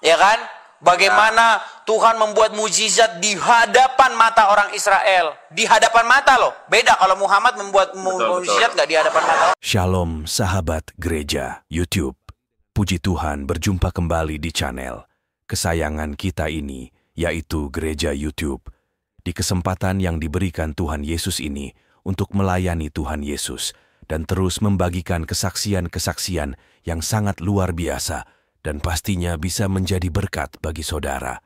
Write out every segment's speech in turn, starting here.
Ya kan? Bagaimana Tuhan membuat mujizat di hadapan mata orang Israel. Di hadapan mata loh. Beda kalau Muhammad membuat mujizat nggak di hadapan mata. Shalom sahabat gereja YouTube. Puji Tuhan berjumpa kembali di channel kesayangan kita ini, yaitu Gereja YouTube. Di kesempatan yang diberikan Tuhan Yesus ini untuk melayani Tuhan Yesus dan terus membagikan kesaksian-kesaksian yang sangat luar biasa dan pastinya bisa menjadi berkat bagi saudara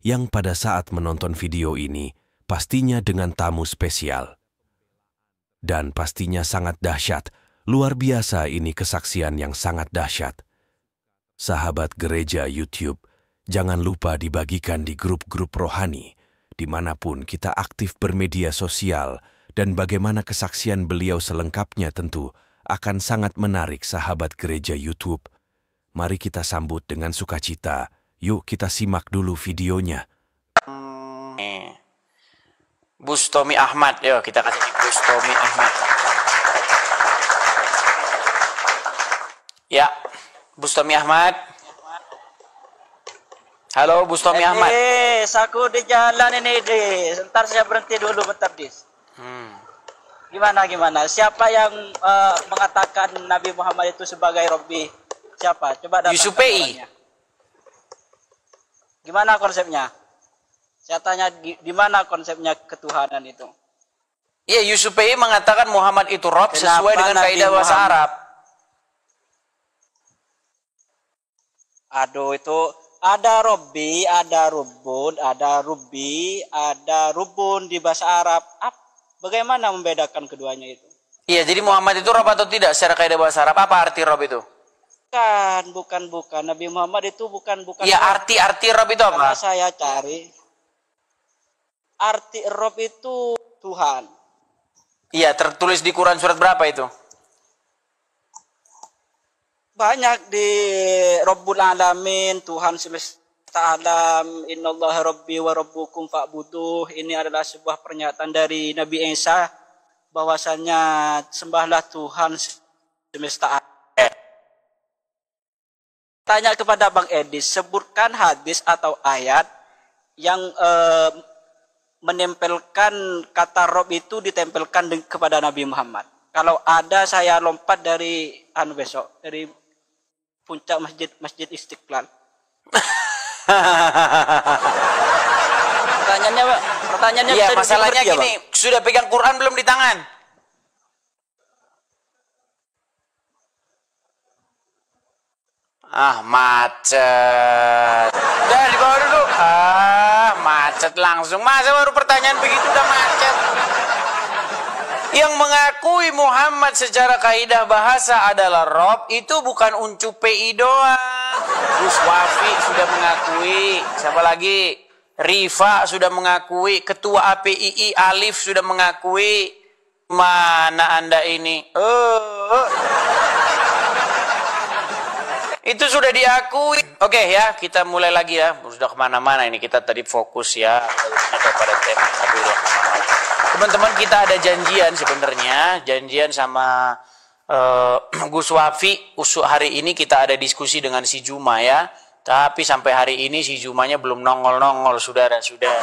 yang pada saat menonton video ini pastinya dengan tamu spesial. Dan pastinya sangat dahsyat, luar biasa ini kesaksian yang sangat dahsyat. Sahabat gereja YouTube, jangan lupa dibagikan di grup-grup rohani, dimanapun kita aktif bermedia sosial, dan bagaimana kesaksian beliau selengkapnya tentu akan sangat menarik sahabat gereja YouTube. Mari kita sambut dengan sukacita. Yuk kita simak dulu videonya. Bustomi Ahmad, yuk kita kasih Bustomi Ahmad. Ya, Bustomi Ahmad. Halo, Bustomi Ahmad. Aku di jalan ini, Dis. Ntar saya berhenti dulu bentar, Dis. Gimana? Siapa yang mengatakan Nabi Muhammad itu sebagai Robbi? Siapa? Coba datang. Yusupei. Gimana konsepnya? Saya tanya di mana konsepnya ketuhanan itu? Iya, Yusupei mengatakan Muhammad itu Rob sesuai dengan kaidah bahasa Arab. Aduh, itu ada Robbi, ada Rubun, ada Rubi, ada Rubun di bahasa Arab. Bagaimana membedakan keduanya itu? Iya, jadi Muhammad itu Rob atau tidak secara kaidah bahasa Arab? Apa arti Rob itu? Bukan. Nabi Muhammad itu bukan. Iya, arti Rob itu apa? Karena saya cari. Arti Rob itu Tuhan. Iya, tertulis di Quran surat berapa itu? Banyak di Rabbul Alamin, Tuhan semesta alam, innallaha rabbi wa rabbukum fa'buduh. Ini adalah sebuah pernyataan dari Nabi Isa bahwasanya sembahlah Tuhan semesta alam. Tanya kepada Bang Edi, sebutkan hadis atau ayat yang menempelkan kata Rob itu ditempelkan kepada Nabi Muhammad. Kalau ada saya lompat dari besok dari puncak masjid Istiqlal. Pertanyaannya ya, bisa masalahnya dimengerti, gini, ya, Bang? sudah pegang Quran belum di tangan? Macet. Udah dibawa dulu. Macet langsung. Masa baru pertanyaan begitu udah macet? Yang mengakui Muhammad secara kaidah bahasa adalah Rob itu bukan Uncu PI doang. Gus Wafi sudah mengakui. Siapa lagi? Rifa sudah mengakui. Ketua APII Alif sudah mengakui. Mana Anda ini? Itu sudah diakui. Oke ya, kita mulai lagi ya. Sudah kemana-mana ini, kita tadi fokus ya kepada tema. Teman-teman, kita ada janjian sebenarnya. Janjian sama Gus Wafi. Hari ini kita ada diskusi dengan si Juma ya. Tapi sampai hari ini si Jumanya belum nongol-nongol, saudara-saudara.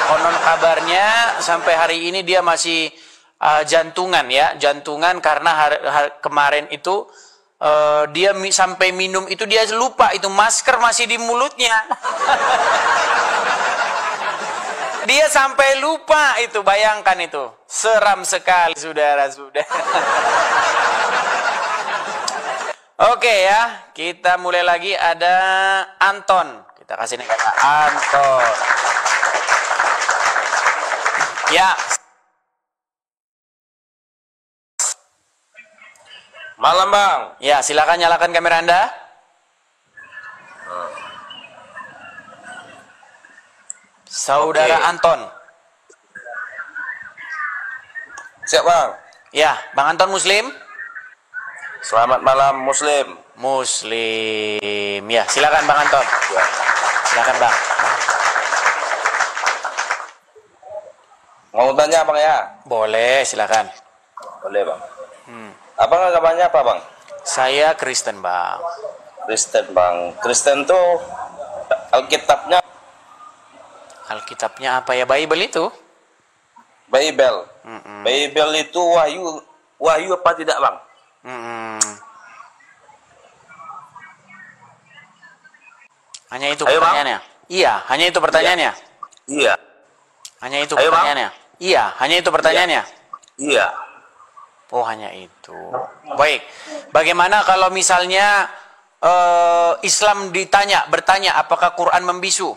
Konon kabarnya sampai hari ini dia masih jantungan ya. Jantungan karena kemarin itu dia sampai minum itu dia lupa itu masker masih di mulutnya. Dia sampai lupa itu, bayangkan itu. Seram sekali saudara-saudara. Oke ya, kita mulai lagi. Ada Anton. Kita kasih nih kata Anton. Ya. Malam Bang. Ya, silakan nyalakan kamera Anda. Saudara Anton. Siap Bang. Ya, Bang Anton Muslim. Selamat malam Muslim. Muslim. Ya, silakan Bang Anton. Ya. Silakan Bang. Mau tanya Bang ya? Boleh, silakan. Boleh Bang. Abang agamanya apa Bang? Saya Kristen Bang. Kristen bang. Kristen tuh Alkitabnya Alkitabnya apa ya? Bible itu? Bible. Bible itu wahyu apa tidak bang? Hanya itu Ayo, pertanyaannya. Iya, hanya itu pertanyaannya. Iya. Hanya itu Ayo, Bang. pertanyaannya. Iya, hanya itu pertanyaannya. Iya. Oh, hanya itu. Baik. Bagaimana kalau misalnya Islam bertanya apakah Quran membisu?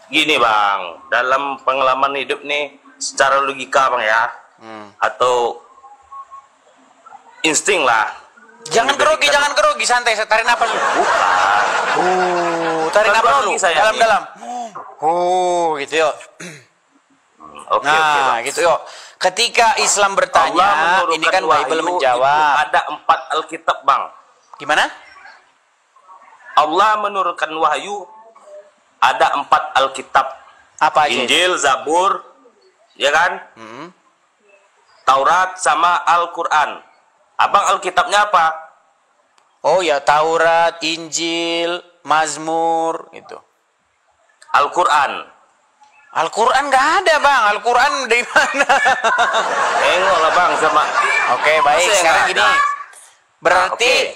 Gini bang, dalam pengalaman hidup nih, secara logika bang ya, atau insting lah. Jangan grogi, santai, tarik nafas dulu. Bukan. Tarik Bukan nafas grogi dulu, saya dalam-dalam. Gitu yuk. Oke, Nah, Bang. gitu yuk. Ketika Islam Allah bertanya, menurunkan ini kan Bible wahyu menjawab. itu ada 4 Alkitab bang. Gimana? Allah menurunkan wahyu ada 4 Alkitab. Apa aja? Injil, Zabur, ya kan? Taurat sama Al-Quran. Abang Alkitabnya apa? Oh ya, Taurat, Injil, Mazmur, gitu. Al-Quran. Al-Quran nggak ada bang. Al-Quran dari mana? Tengoklah bang sama. Oke, baik. Masa Sekarang nggak gini. ada?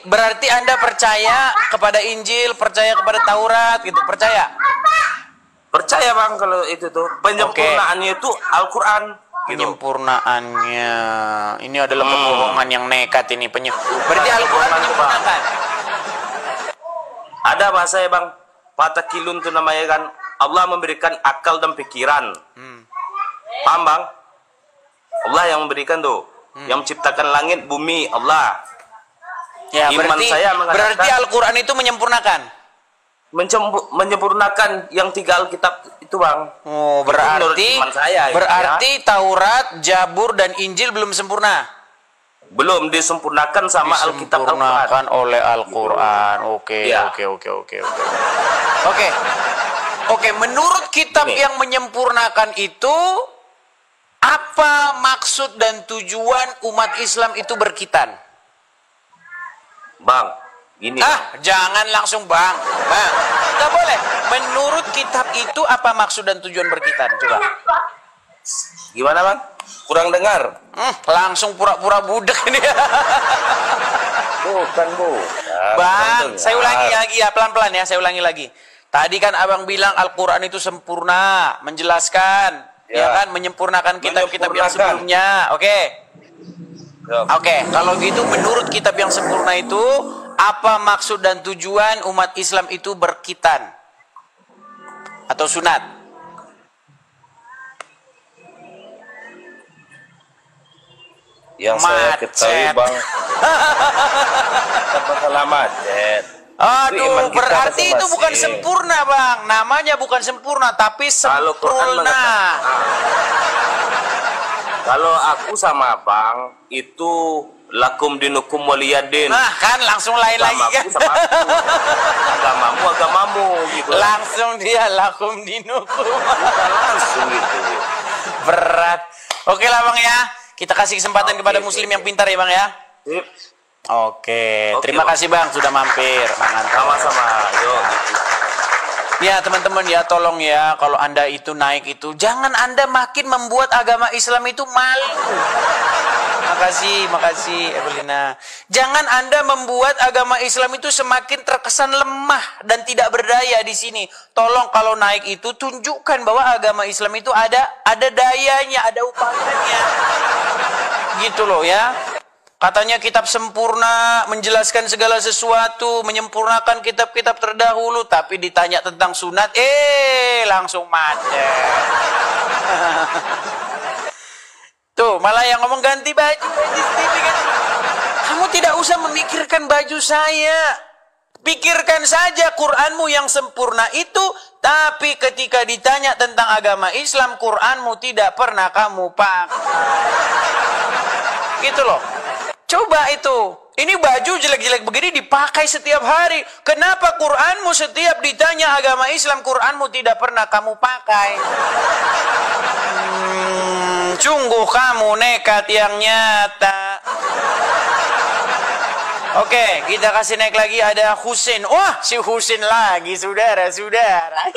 Berarti Anda percaya kepada Injil, percaya kepada Taurat, gitu. Percaya? Percaya bang kalau itu tuh penyempurnaannya itu Al-Quran. Gitu. Penyempurnaannya. Ini adalah kebohongan yang nekat ini. Berarti Al-Quran menyempurnakan. Ada bahasa ya bang, patakilun tuh namanya kan. Allah memberikan akal dan pikiran. Paham bang? Allah yang memberikan tuh, yang menciptakan langit, bumi, Allah. Ya, Iman saya mengatakan- berarti Al-Quran itu menyempurnakan. Menyempurnakan yang 3 Alkitab itu bang. Oh, Itu menurut iman saya, berarti Taurat, Zabur, dan Injil belum sempurna. Belum disempurnakan sama Alkitab Al-Quran. Disempurnakan oleh Al-Quran. Oke, Ya. Oke, menurut kitab Ini. yang menyempurnakan itu, apa maksud dan tujuan umat Islam itu berkitan? Bang, gini. Jangan langsung bang. Nggak boleh. Menurut kitab itu apa maksud dan tujuan berkitan? Coba. Gimana bang? Kurang dengar. Langsung pura-pura budak ini. Bukan bu. Bang, saya ulangi lagi ya, pelan-pelan ya, saya ulangi lagi. Tadi kan abang bilang Al-Quran itu sempurna, menjelaskan, ya kan, menyempurnakan kitab-kitab yang sebelumnya. Oke, kalau gitu menurut kitab yang sempurna itu, apa maksud dan tujuan umat Islam itu berkitan? Atau sunat? Yang saya ketahui bang. Kita salah macet. Aduh, berarti itu bukan sempurna bang. Namanya bukan sempurna, tapi sempurna. Kalau aku sama abang itu lakum dinukum waliyadin. Nah kan langsung lain lagi kan. Sama aku. Agamamu gitu. Langsung dia lakum dinukum. Langsung gitu. Berat. Oke lah bang ya. Kita kasih kesempatan kepada muslim yang pintar ya bang ya. Sip. Oke, terima kasih bang sudah mampir. Sama-sama. Yuk. Gitu. Ya teman-teman ya, tolong ya, kalau Anda itu naik itu, jangan Anda makin membuat agama Islam itu malu. Makasih Evelina. Jangan Anda membuat agama Islam itu semakin terkesan lemah dan tidak berdaya di sini. Tolong kalau naik itu tunjukkan bahwa agama Islam itu ada dayanya, ada upayanya. Gitu loh ya. Katanya kitab sempurna, menjelaskan segala sesuatu, menyempurnakan kitab-kitab terdahulu, tapi ditanya tentang sunat, langsung macet. Tuh, malah yang ngomong ganti baju. Kamu tidak usah memikirkan baju saya. Pikirkan saja Quranmu yang sempurna itu, tapi ketika ditanya tentang agama Islam, Quranmu tidak pernah kamu pakai. Gitu loh. Coba itu. Ini baju jelek-jelek begini dipakai setiap hari. Kenapa Quranmu setiap ditanya agama Islam, Quranmu tidak pernah kamu pakai? Sungguh kamu nekat yang nyata. Oke, kita kasih naik lagi ada Husin. Wah, si Husin lagi, saudara-saudara.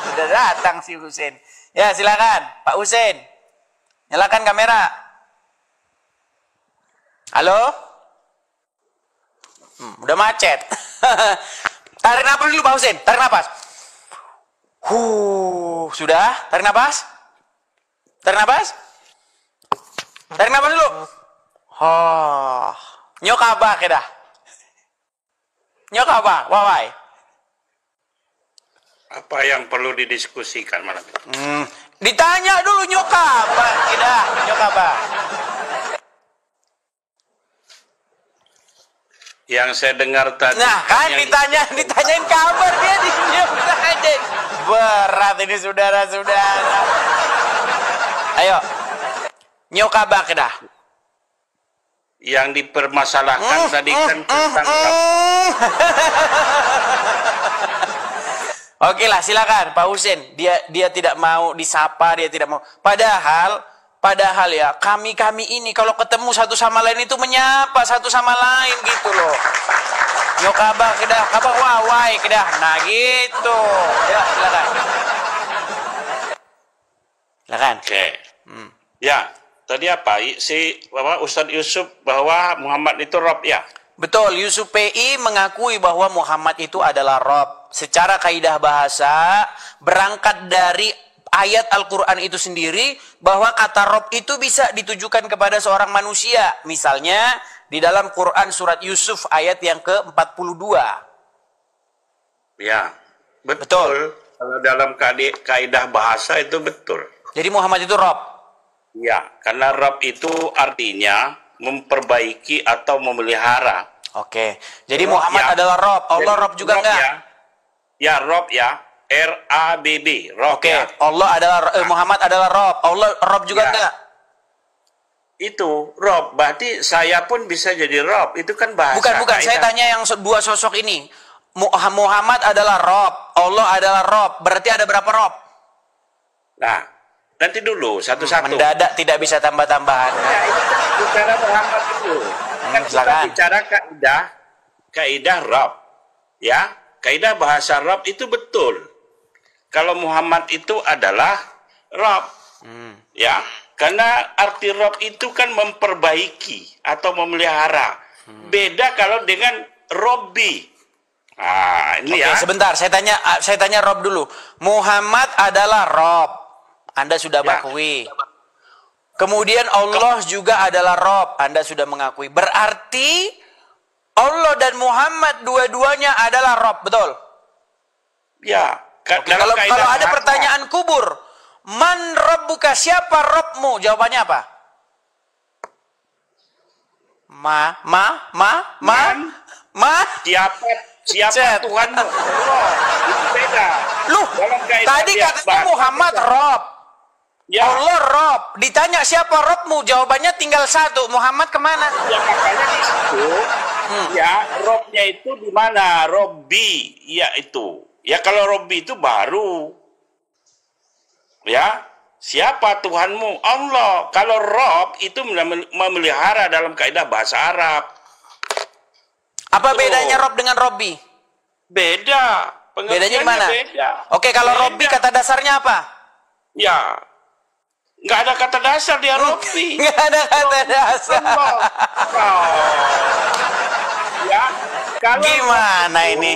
Sudah datang si Husin. Ya, silakan, Pak Husin. Nyalakan kamera. Halo? Udah macet. Tarik napas dulu, Pak Husin. Tarik napas. Sudah? Tarik napas. Tarik napas. Tarik napas dulu. Nyok apa kita? Nyok apa? Wawai. Apa yang perlu didiskusikan malam ini? Ditanya dulu nyok apa kita? Nyok apa? Yang saya dengar tadi. Nah kan ditanyain kabar dia diam aja. Berat ini saudara-saudara. Ayo. Nyok apa kita? Yang dipermasalahkan tadi kan tentang Oke lah, silakan Pak Husin. Dia tidak mau disapa, dia tidak mau. Padahal ya kami ini kalau ketemu satu sama lain itu menyapa satu sama lain gitu loh. Yo kabar kedah, kabar wawai kedah. Nah gitu. Ya silakan. Silakan. Oke. Ya, tadi apa? Si Ustadz Yusuf bahwa Muhammad itu Rob ya? Betul, Yusuf PI mengakui bahwa Muhammad itu adalah Rob. Secara kaidah bahasa, berangkat dari ayat Al-Quran itu sendiri, bahwa kata Rob itu bisa ditujukan kepada seorang manusia. Misalnya, di dalam Quran surat Yusuf ayat yang ke-42. Ya, betul. Kalau dalam kaidah bahasa itu betul. Jadi Muhammad itu Rob? Ya, karena Rob itu artinya memperbaiki atau memelihara. Oke, jadi Muhammad adalah Rob. Allah Rob juga enggak? Ya, Rob ya. R-A-B-B. Rob. Oke, ya. Allah adalah Muhammad adalah Rob. Allah Rob juga enggak? Itu Rob, berarti saya pun bisa jadi Rob. Itu kan bahasa. Bukan. Saya tanya yang dua sosok ini. Muhammad adalah Rob, Allah adalah Rob. Berarti ada berapa Rob? Nah, nanti dulu satu-satu. Mendadak tidak bisa tambah-tambahan. Ya, ini kan bicara Muhammad dulu. Kan kita bicara kaidah Rob. Ya, kaidah bahasa Rob itu betul. Kalau Muhammad itu adalah Rob. Ya, karena arti Rob itu kan memperbaiki atau memelihara. Beda kalau dengan Robbi. Nah, ini ya. Sebentar, saya tanya Rob dulu. Muhammad adalah Rob. Anda sudah mengakui. Kemudian Allah juga adalah Rob. Anda sudah mengakui. Berarti Allah dan Muhammad dua-duanya adalah Rob, betul? Ya. Kalau ada pertanyaan kubur, man Rabbuka, siapa Robmu? Jawabannya apa? Siapa Tuhanmu? Rob. Itu beda. Loh, tadi katanya Muhammad Rob. Ya. Allah Rob. Ditanya siapa Robmu? Jawabannya tinggal satu. Muhammad kemana? Ya makanya di situ. Ya, Robnya itu di mana? Robbi. Ya itu. Ya kalau Robbi itu baru. Ya. Siapa Tuhanmu? Allah. Kalau Rob itu memelihara dalam kaidah bahasa Arab. Apa bedanya Rob dengan Robbi? Beda. Bedanya di mana? Beda. Oke, kalau Robbi kata dasarnya apa? Ya. Nggak ada kata dasar dia Robbi. Nggak ada kata dasar. Ya. Kalau gimana Robbi, ini?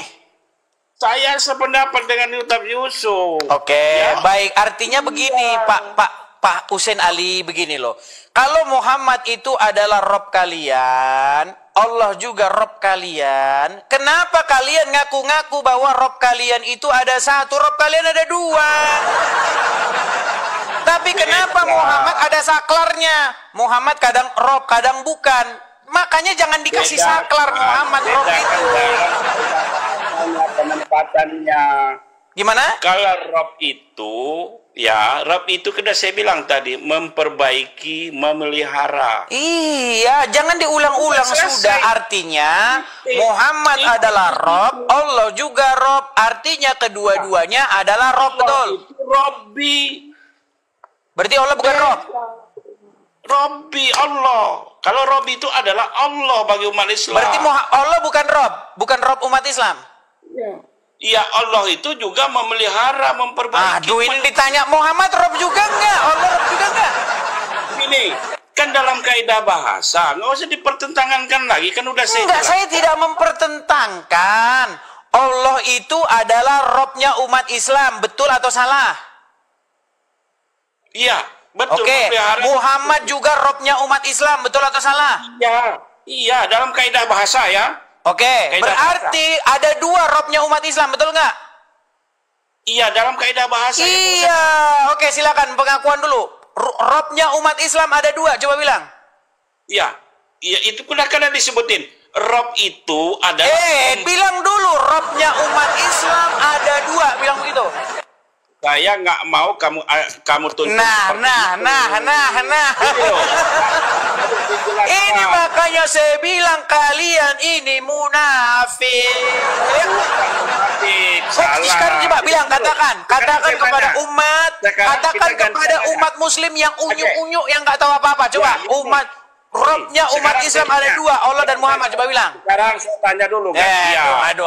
Saya sependapat dengan Ustaz Yusuf. Oke, ya. Baik. Artinya begini, Pak Husin Ali, begini loh. Kalau Muhammad itu adalah Rob kalian, Allah juga Rob kalian, kenapa kalian ngaku-ngaku bahwa Rob kalian itu ada satu, Rob kalian ada dua? Tapi kenapa Muhammad ada saklarnya? Muhammad kadang Rob, kadang bukan. Makanya jangan dikasih saklar Muhammad Rob itu. Penempatannya. Gimana? Kalau Rob itu, ya Rob itu sudah saya bilang tadi, memperbaiki, memelihara. Iya, jangan diulang-ulang sudah. Artinya Muhammad adalah Rob, Allah juga Rob. Artinya kedua-duanya adalah Rob, betul? Robbi. Berarti Allah bukan Rob? Robbi Allah. Kalau Robbi itu adalah Allah bagi umat Islam. Berarti Allah bukan Rob umat Islam. Iya, Allah itu juga memelihara, memperbaiki. Aduh, ini ditanya Muhammad Rob juga enggak? Allah Rob juga enggak? Ini kan dalam kaidah bahasa, nggak usah dipertentangkan lagi, kan udah saya Enggak, jelas. saya tidak mempertentangkan. Allah itu adalah Robnya umat Islam, betul atau salah? Iya, betul. Oke, memelihara. Muhammad juga Robnya umat Islam, betul atau salah? Iya, dalam kaidah bahasa ya. Oke, Kaidah berarti ada dua Robnya umat Islam, betul nggak? Iya, dalam kaidah bahasa. Iya, oke, silakan pengakuan dulu. Robnya umat Islam ada dua, coba bilang. Iya, itu pun akan disebutin. Rob itu adalah. Bilang dulu, Robnya umat Islam ada dua, bilang begitu. Saya nggak mau kamu tuntut. Nah. Ini makanya saya bilang kalian ini munafik. Sekarang coba bilang, katakan kepada umat, katakan kepada umat Muslim yang unyu-unyu yang nggak tahu apa-apa. Coba umat. Robnya umat Islam ada dua, Allah dan Muhammad. Coba bilang. Sekarang saya tanya dulu kan. Aduh.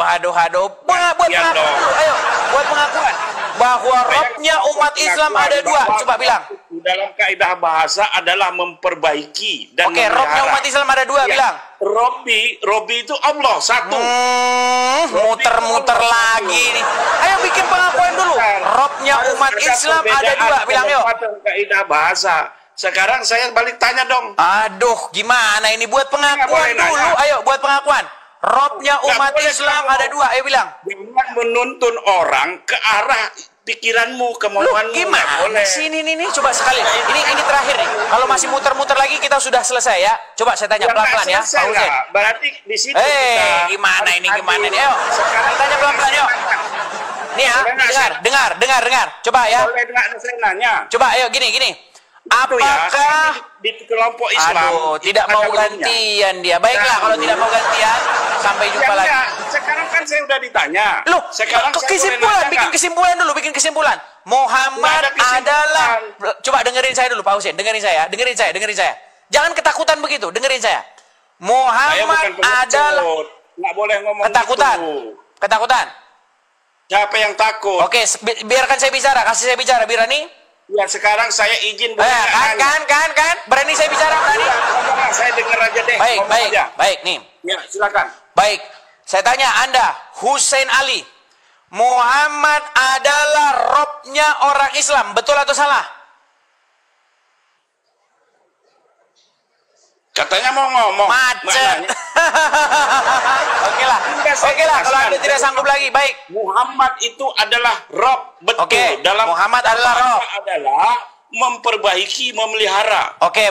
Buat pengakuan dulu. Ayo, buat pengakuan bahwa Robnya umat Islam ada dua. Coba bilang. Dalam kaidah bahasa adalah memperbaiki dan Oke, Robnya umat Islam ada dua. Bilang. Robbi itu Allah satu. Muter-muter lagi nih. Ayo bikin pengakuan dulu. Robnya umat Islam ada dua. Bilang yuk. Kaidah bahasa. Sekarang saya balik tanya dong. Aduh, gimana ini? Buat pengakuan dulu. Ayo, buat pengakuan. Robnya umat Islam ada dua. Ayo bilang. Jangan menuntun orang ke arah pikiranmu, kemauanmu. Gimana sini nih, coba sekali. Ini terakhir nih. Kalau masih muter-muter lagi kita sudah selesai ya. Coba saya tanya pelan-pelan ya, Pak Husein. Berarti di situ. Gimana ini? Ayo. Sekarang tanya pelan-pelan yuk. Nih ya, dengar. Coba ya. Boleh dengar saya nanya. Coba ayo gini. Apakah di kelompok Islam? Aduh, tidak mau gantian dia. Baiklah, kalau tidak mau gantian, sampai jumpa lagi. Sekarang kan saya udah ditanya. Loh, sekarang kesimpulan, bikin kesimpulan. Muhammad adalah. Coba dengerin saya dulu, Pak Husein. Dengerin saya. Jangan ketakutan begitu. Dengerin saya. Muhammad adalah. Nggak boleh ngomong Ketakutan. Siapa yang takut? Oke, biarkan saya bicara. Kasih saya bicara, Birani. Ya sekarang saya izin. Kan. Berani saya bicara, berani. Saya dengar aja deh. Baik, nih. Ya, silakan. Baik, saya tanya Anda, Husein Ali, Muhammad adalah Robnya orang Islam, betul atau salah? Katanya mau ngomong. Macet. Oke lah, kalau Anda tidak sanggup lagi, baik. Muhammad itu adalah Rob, betul. Oke, dalam Muhammad adalah Rob. Adalah memperbaiki, memelihara. Oke,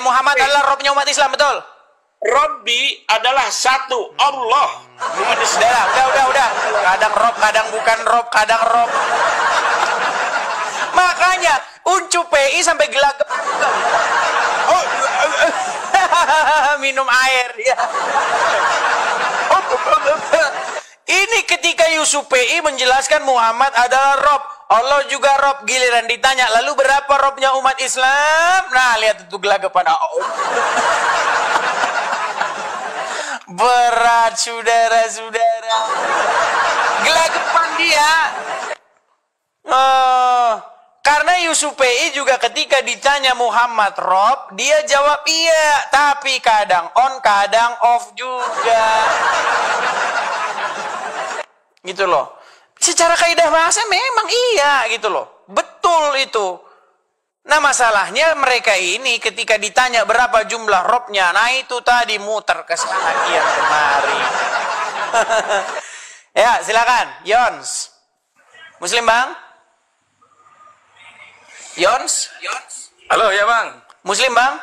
Muhammad adalah Robnya umat Islam, betul. Robbi adalah satu, Allah. Udah. Kadang Rob, kadang bukan Rob, kadang Rob. Makanya Uncu PI sampai gelagap. Minum air ya. Ini ketika Yusuf PI menjelaskan Muhammad adalah Rob, Allah juga Rob. Giliran ditanya, lalu berapa Robnya umat Islam? Nah, lihat itu gelagapan. Berat, saudara-saudara. Gelagapan dia. Karena Yusuf PI juga ketika ditanya Muhammad Rob, dia jawab iya, tapi kadang on, kadang off juga. Gitu loh. Secara kaidah bahasa memang iya gitu loh. Betul itu. Nah masalahnya mereka ini ketika ditanya berapa jumlah Robnya, nah itu tadi muter ke sana kian kemari. Ya silakan, Yons. Muslim bang? Yons? Halo ya bang. Muslim bang?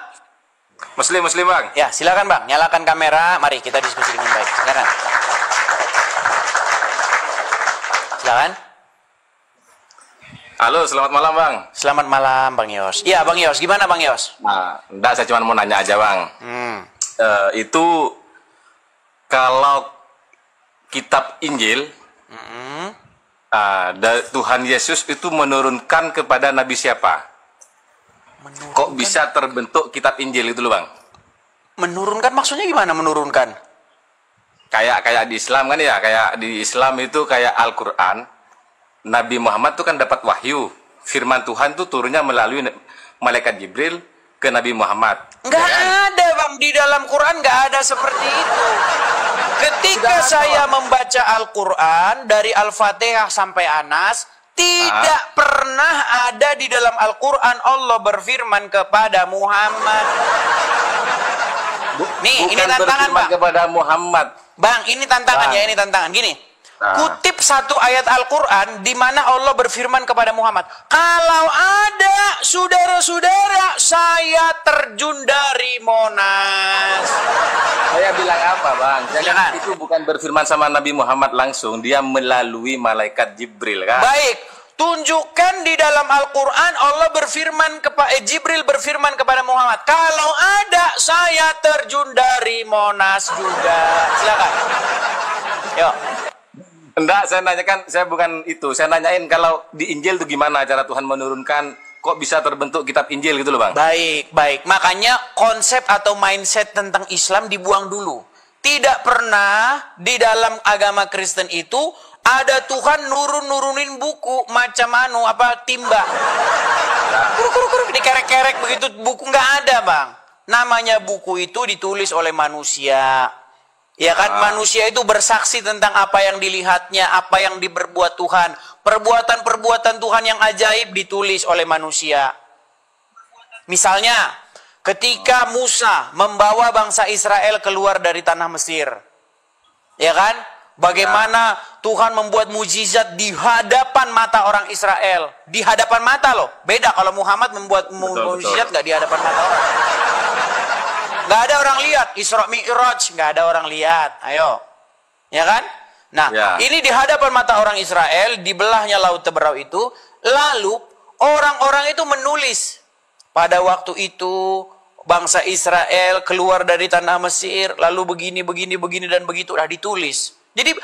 Muslim bang. Ya silakan bang, nyalakan kamera. Mari kita diskusi dengan baik. Silakan. Silakan. Halo, selamat malam bang. Selamat malam bang Yos. Iya bang Yos, gimana bang Yos? Nah, enggak, saya cuma mau nanya aja bang. Itu kalau kitab Injil, Tuhan Yesus itu menurunkan kepada Nabi siapa? Kok bisa terbentuk kitab Injil itu loh Bang? Menurunkan maksudnya gimana menurunkan? Kayak di Islam kan ya, kayak di Islam itu kayak Al-Qur'an. Nabi Muhammad tuh kan dapat wahyu. Firman Tuhan tuh turunnya melalui malaikat Jibril ke Nabi Muhammad. Nggak ya kan? ada Bang, di dalam Quran nggak ada seperti itu. Ketika saya membaca Al-Quran dari Al-Fatihah sampai Anas, tidak pernah ada di dalam Al-Quran Allah berfirman kepada Muhammad. Nih, Bukan ini tantangan berfirman Bang. kepada Muhammad. Bang, ini tantangan Bang. ya, ini tantangan. Gini, Nah. kutip satu ayat Al-Quran di mana Allah berfirman kepada Muhammad, kalau ada saudara-saudara, saya terjun dari Monas. Saya bilang apa Bang? Jangan, Jangan. itu bukan berfirman sama Nabi Muhammad langsung. Dia melalui malaikat Jibril kan? Baik, tunjukkan di dalam Al-Quran Allah berfirman kepada Jibril berfirman kepada Muhammad, kalau ada saya terjun dari Monas juga. Silakan. Yuk. Enggak, saya nanyakan, saya bukan itu. Saya nanyain kalau di Injil itu gimana cara Tuhan menurunkan, kok bisa terbentuk kitab Injil gitu loh Bang? Baik, baik. Makanya konsep atau mindset tentang Islam dibuang dulu. Tidak pernah di dalam agama Kristen itu ada Tuhan nurunin buku macam timba. Kuruk, dikerek-kerek begitu buku nggak ada Bang. Namanya buku itu ditulis oleh manusia. Ya kan, manusia itu bersaksi tentang apa yang dilihatnya, apa yang diperbuat Tuhan. Perbuatan-perbuatan Tuhan yang ajaib ditulis oleh manusia. Misalnya, ketika Musa membawa bangsa Israel keluar dari tanah Mesir. Ya kan? Bagaimana Tuhan membuat mujizat di hadapan mata orang Israel. Di hadapan mata loh. Beda kalau Muhammad membuat mujizat nggak di hadapan mata orang. Nggak ada orang lihat, Isra Mi'raj, nggak ada orang lihat. Ayo. Ya kan? Nah, ini di hadapan mata orang Israel, di belahnya Laut Teberau itu, lalu orang-orang itu menulis. Pada waktu itu, bangsa Israel keluar dari tanah Mesir, lalu begini, dan begitu, udah ditulis. Jadi,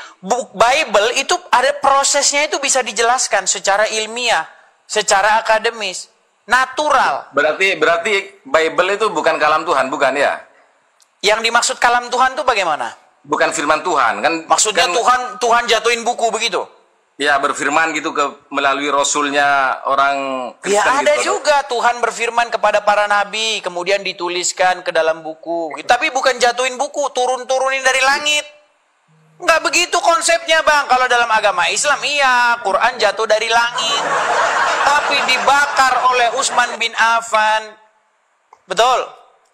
Bible itu ada prosesnya itu bisa dijelaskan secara ilmiah, secara akademis. Natural. Berarti Bible itu bukan kalam Tuhan, bukan ya? Yang dimaksud kalam Tuhan itu bagaimana? Bukan firman Tuhan, kan? Maksudnya kan, Tuhan jatuhin buku begitu? Ya, berfirman gitu melalui rasulnya orang Kristen. Ya ada gitu. juga Tuhan berfirman kepada para nabi, kemudian dituliskan ke dalam buku. Tapi bukan jatuhin buku, turunin dari langit. Nggak begitu konsepnya Bang. Kalau dalam agama Islam, iya, Quran jatuh dari langit. Tapi dibakar oleh Utsman bin Affan. Betul?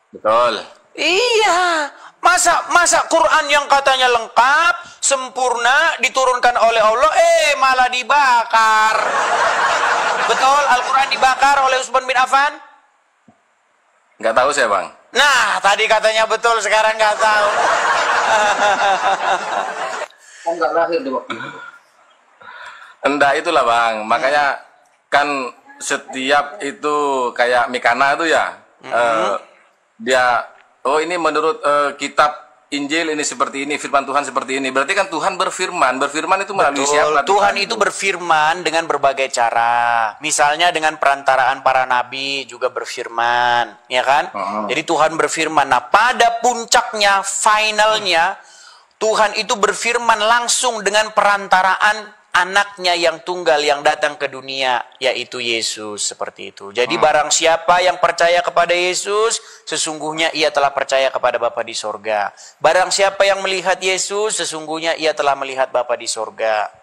Betul. Iya. Masa Quran yang katanya lengkap, sempurna, diturunkan oleh Allah, malah dibakar. Betul, Al-Quran dibakar oleh Utsman bin Affan? Nggak tahu saya Bang. Nah, tadi katanya betul, sekarang nggak tahu. Nggak lahir di waktu itu. Enggak, itulah Bang. Makanya kan setiap itu kayak Mikana itu ya, dia, ini menurut kitab Injil ini seperti ini, firman Tuhan seperti ini. Berarti kan Tuhan berfirman itu melalui siapa? Tuhan itu berfirman dengan berbagai cara. Misalnya dengan perantaraan para nabi juga berfirman, ya kan? Jadi Tuhan berfirman. Nah, pada puncaknya, finalnya, Tuhan itu berfirman langsung dengan perantaraan anaknya yang tunggal yang datang ke dunia, yaitu Yesus, seperti itu. Jadi barang siapa yang percaya kepada Yesus, sesungguhnya ia telah percaya kepada Bapa di sorga. Barang siapa yang melihat Yesus, sesungguhnya ia telah melihat Bapa di sorga.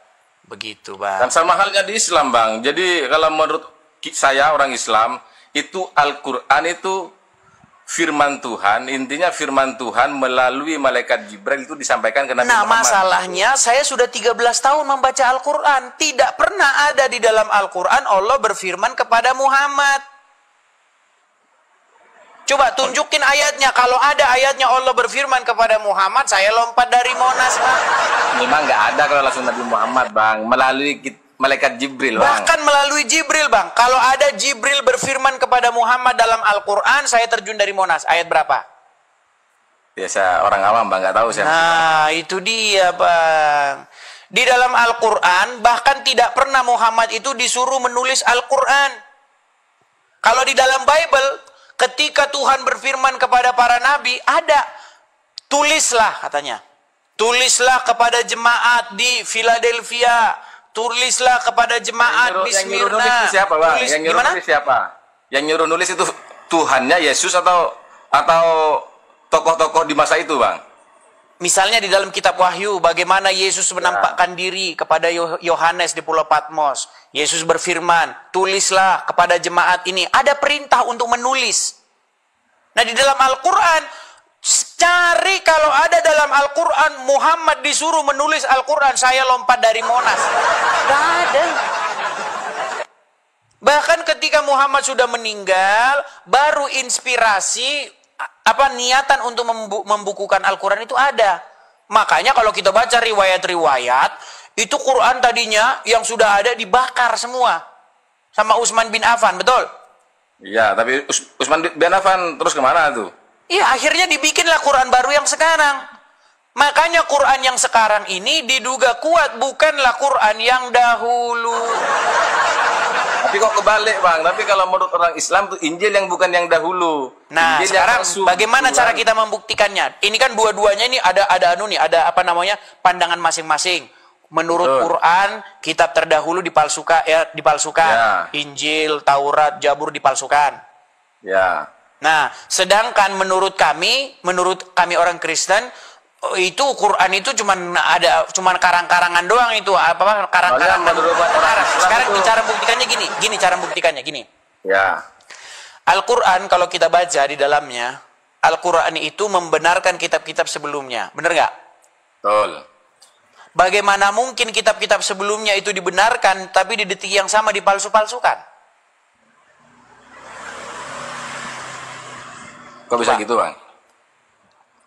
Begitu Bang. Dan sama halnya di Islam Bang. Jadi kalau menurut saya orang Islam, itu Al-Quran itu firman Tuhan, intinya firman Tuhan melalui malaikat Jibril itu disampaikan ke Nabi Muhammad. Nah, masalahnya saya sudah 13 tahun membaca Al-Quran. Tidak pernah ada di dalam Al-Quran Allah berfirman kepada Muhammad. Coba tunjukin ayatnya. Kalau ada ayatnya Allah berfirman kepada Muhammad, saya lompat dari Monas, Bang. Memang nggak ada kalau langsung Nabi Muhammad Bang, melalui malaikat Jibril Bang. Bahkan melalui Jibril Bang. Kalau ada Jibril berfirman kepada Muhammad dalam Al-Quran, saya terjun dari Monas. Ayat berapa? Biasa orang awam Bang, nggak tahu saya. Nah, itu dia Bang. Di dalam Al-Quran, bahkan tidak pernah Muhammad itu disuruh menulis Al-Quran. Kalau di dalam Bible, ketika Tuhan berfirman kepada para nabi, ada. Tulislah katanya. Tulislah kepada jemaat di Philadelphia. Tulislah kepada jemaat di Smyrna. Yang nyuruh nulis itu siapa, Bang? Tulis, Yang nyuruh gimana? nulis siapa? Yang nyuruh nulis itu Tuhannya Yesus atau tokoh-tokoh di masa itu, Bang? Misalnya di dalam kitab Wahyu, bagaimana Yesus menampakkan diri kepada Yohanes di Pulau Patmos. Yesus berfirman, tulislah kepada jemaat ini. Ada perintah untuk menulis. Nah, di dalam Al-Quran, cari kalau ada dalam Al-Quran, Muhammad disuruh menulis Al-Quran, saya lompat dari Monas. Gak ada. Bahkan ketika Muhammad sudah meninggal, baru inspirasi niatan untuk membukukan Al-Quran itu ada. Makanya kalau kita baca riwayat-riwayat, itu Quran tadinya yang sudah ada dibakar semua sama Utsman bin Affan, betul? Iya, tapi Utsman bin Affan terus kemana tuh? Iya, akhirnya dibikinlah Quran baru yang sekarang. Makanya Quran yang sekarang ini diduga kuat, bukanlah Quran yang dahulu. Tapi kok kebalik, Bang? Tapi kalau menurut orang Islam tuh Injil yang bukan yang dahulu. Nah, Injil sekarang palsu, bagaimana gitu, cara Bang. kita membuktikannya? Ini kan dua-duanya ini ada pandangan masing-masing. Menurut Quran, kitab terdahulu dipalsukan. Ya. Injil, Taurat, Zabur dipalsukan. Ya. Nah, sedangkan menurut kami orang Kristen, itu Quran itu cuman karang-karangan doang itu, karang-karangan. Sekarang cara buktikannya gini cara buktikannya gini. Ya. Al-Quran kalau kita baca di dalamnya, Al-Quran itu membenarkan kitab-kitab sebelumnya, benar nggak? Betul. Bagaimana mungkin kitab-kitab sebelumnya itu dibenarkan, tapi di detik yang sama dipalsu-palsukan? Kok bisa gitu, Bang?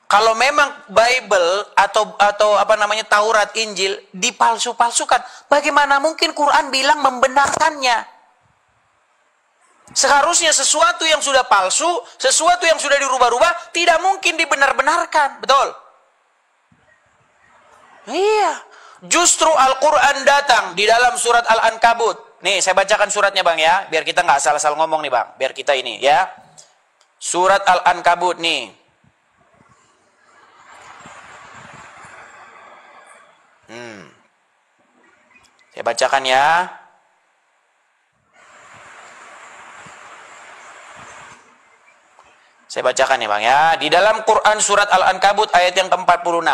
Kalau memang Bible atau Taurat, Injil dipalsu-palsukan, bagaimana mungkin Quran bilang membenarkannya? Seharusnya sesuatu yang sudah palsu, sesuatu yang sudah dirubah-rubah, tidak mungkin dibenar-benarkan, betul? Iya. Justru Al-Quran datang di dalam surat Al-Ankabut. Nih, saya bacakan suratnya, Bang, ya, biar kita nggak salah-salah ngomong nih, Bang, biar kita ini, ya. Surat Al-Ankabut nih. Saya bacakan ya. Saya bacakan ya, Bang, ya. Di dalam Quran surat Al-Ankabut ayat yang ke-46.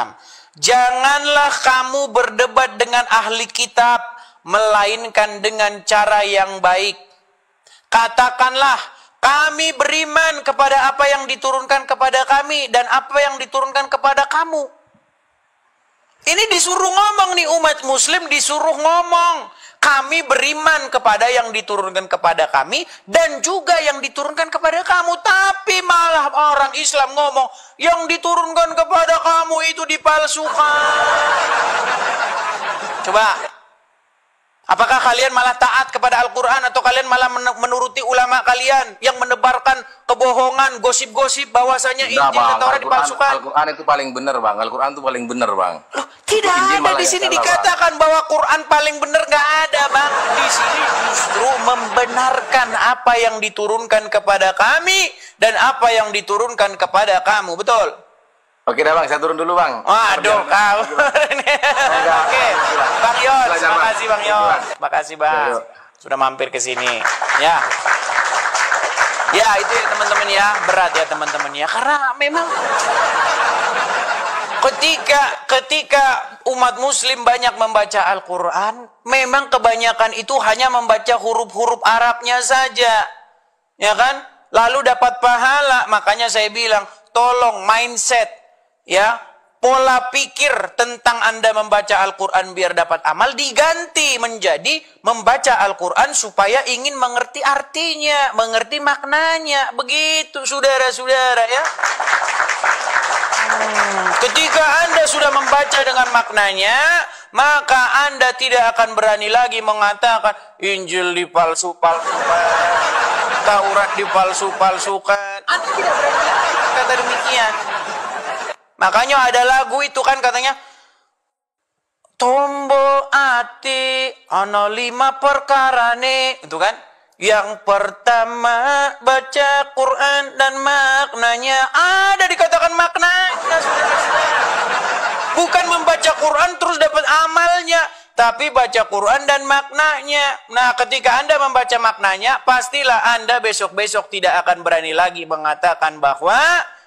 Janganlah kamu berdebat dengan ahli kitab, melainkan dengan cara yang baik. Katakanlah, kami beriman kepada apa yang diturunkan kepada kami dan apa yang diturunkan kepada kamu. Ini disuruh ngomong nih, umat muslim disuruh ngomong. Kami beriman kepada yang diturunkan kepada kami dan juga yang diturunkan kepada kamu. Tapi malah orang Islam ngomong, yang diturunkan kepada kamu itu dipalsukan. Coba, apakah kalian malah taat kepada Al-Quran atau kalian malah menuruti ulama kalian yang menebarkan kebohongan, gosip-gosip bahwasanya Injil dan Taurat dipalsukan? Al-Quran itu paling benar, Bang. Al-Quran itu paling benar, Bang. Loh, tidak Injil ada di sini dikatakan bahwa Quran paling benar, nggak ada, Bang. Di sini justru membenarkan apa yang diturunkan kepada kami dan apa yang diturunkan kepada kamu, betul? Oke dah, Bang, saya turun dulu, Bang. Waduh, kau. Oke, Bang Yon, terima kasih, Bang Yon. Terima kasih, Bang, sudah mampir ke sini. Ya. Ya, itu ya teman-teman ya, berat ya teman-teman ya, karena memang ketika umat muslim banyak membaca Al-Quran, memang kebanyakan itu hanya membaca huruf-huruf Arabnya saja, ya kan? Lalu dapat pahala. Makanya saya bilang, tolong mindset, ya, pola pikir tentang Anda membaca Al-Quran biar dapat amal diganti menjadi membaca Al-Quran supaya ingin mengerti artinya, mengerti maknanya. Begitu, saudara-saudara, ya. Ketika Anda sudah membaca dengan maknanya, maka Anda tidak akan berani lagi mengatakan Injil dipalsu-palsukan, Taurat dipalsu-palsukan. Anda tidak berani lagi kata demikian. Makanya ada lagu itu kan katanya, tombol ati ana 5 perkarane, itu kan? Yang pertama, baca Quran dan maknanya. Ada dikatakan maknanya, saudara-saudara. Bukan membaca Quran terus dapat amalnya, tapi baca Quran dan maknanya. Nah, ketika Anda membaca maknanya, pastilah Anda besok-besok tidak akan berani lagi mengatakan bahwa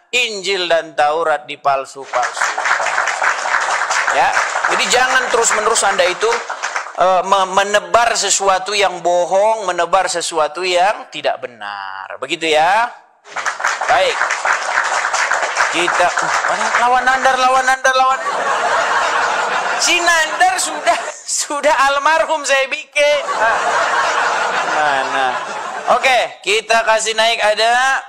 Injil dan Taurat dipalsu-palsukan. Ya, jadi jangan terus-menerus Anda itu menebar sesuatu yang bohong, menebar sesuatu yang tidak benar. Begitu ya. Baik. Kita lawan Nandar. Si Nandar sudah almarhum saya bikin. Mana? Oke, kita kasih naik ada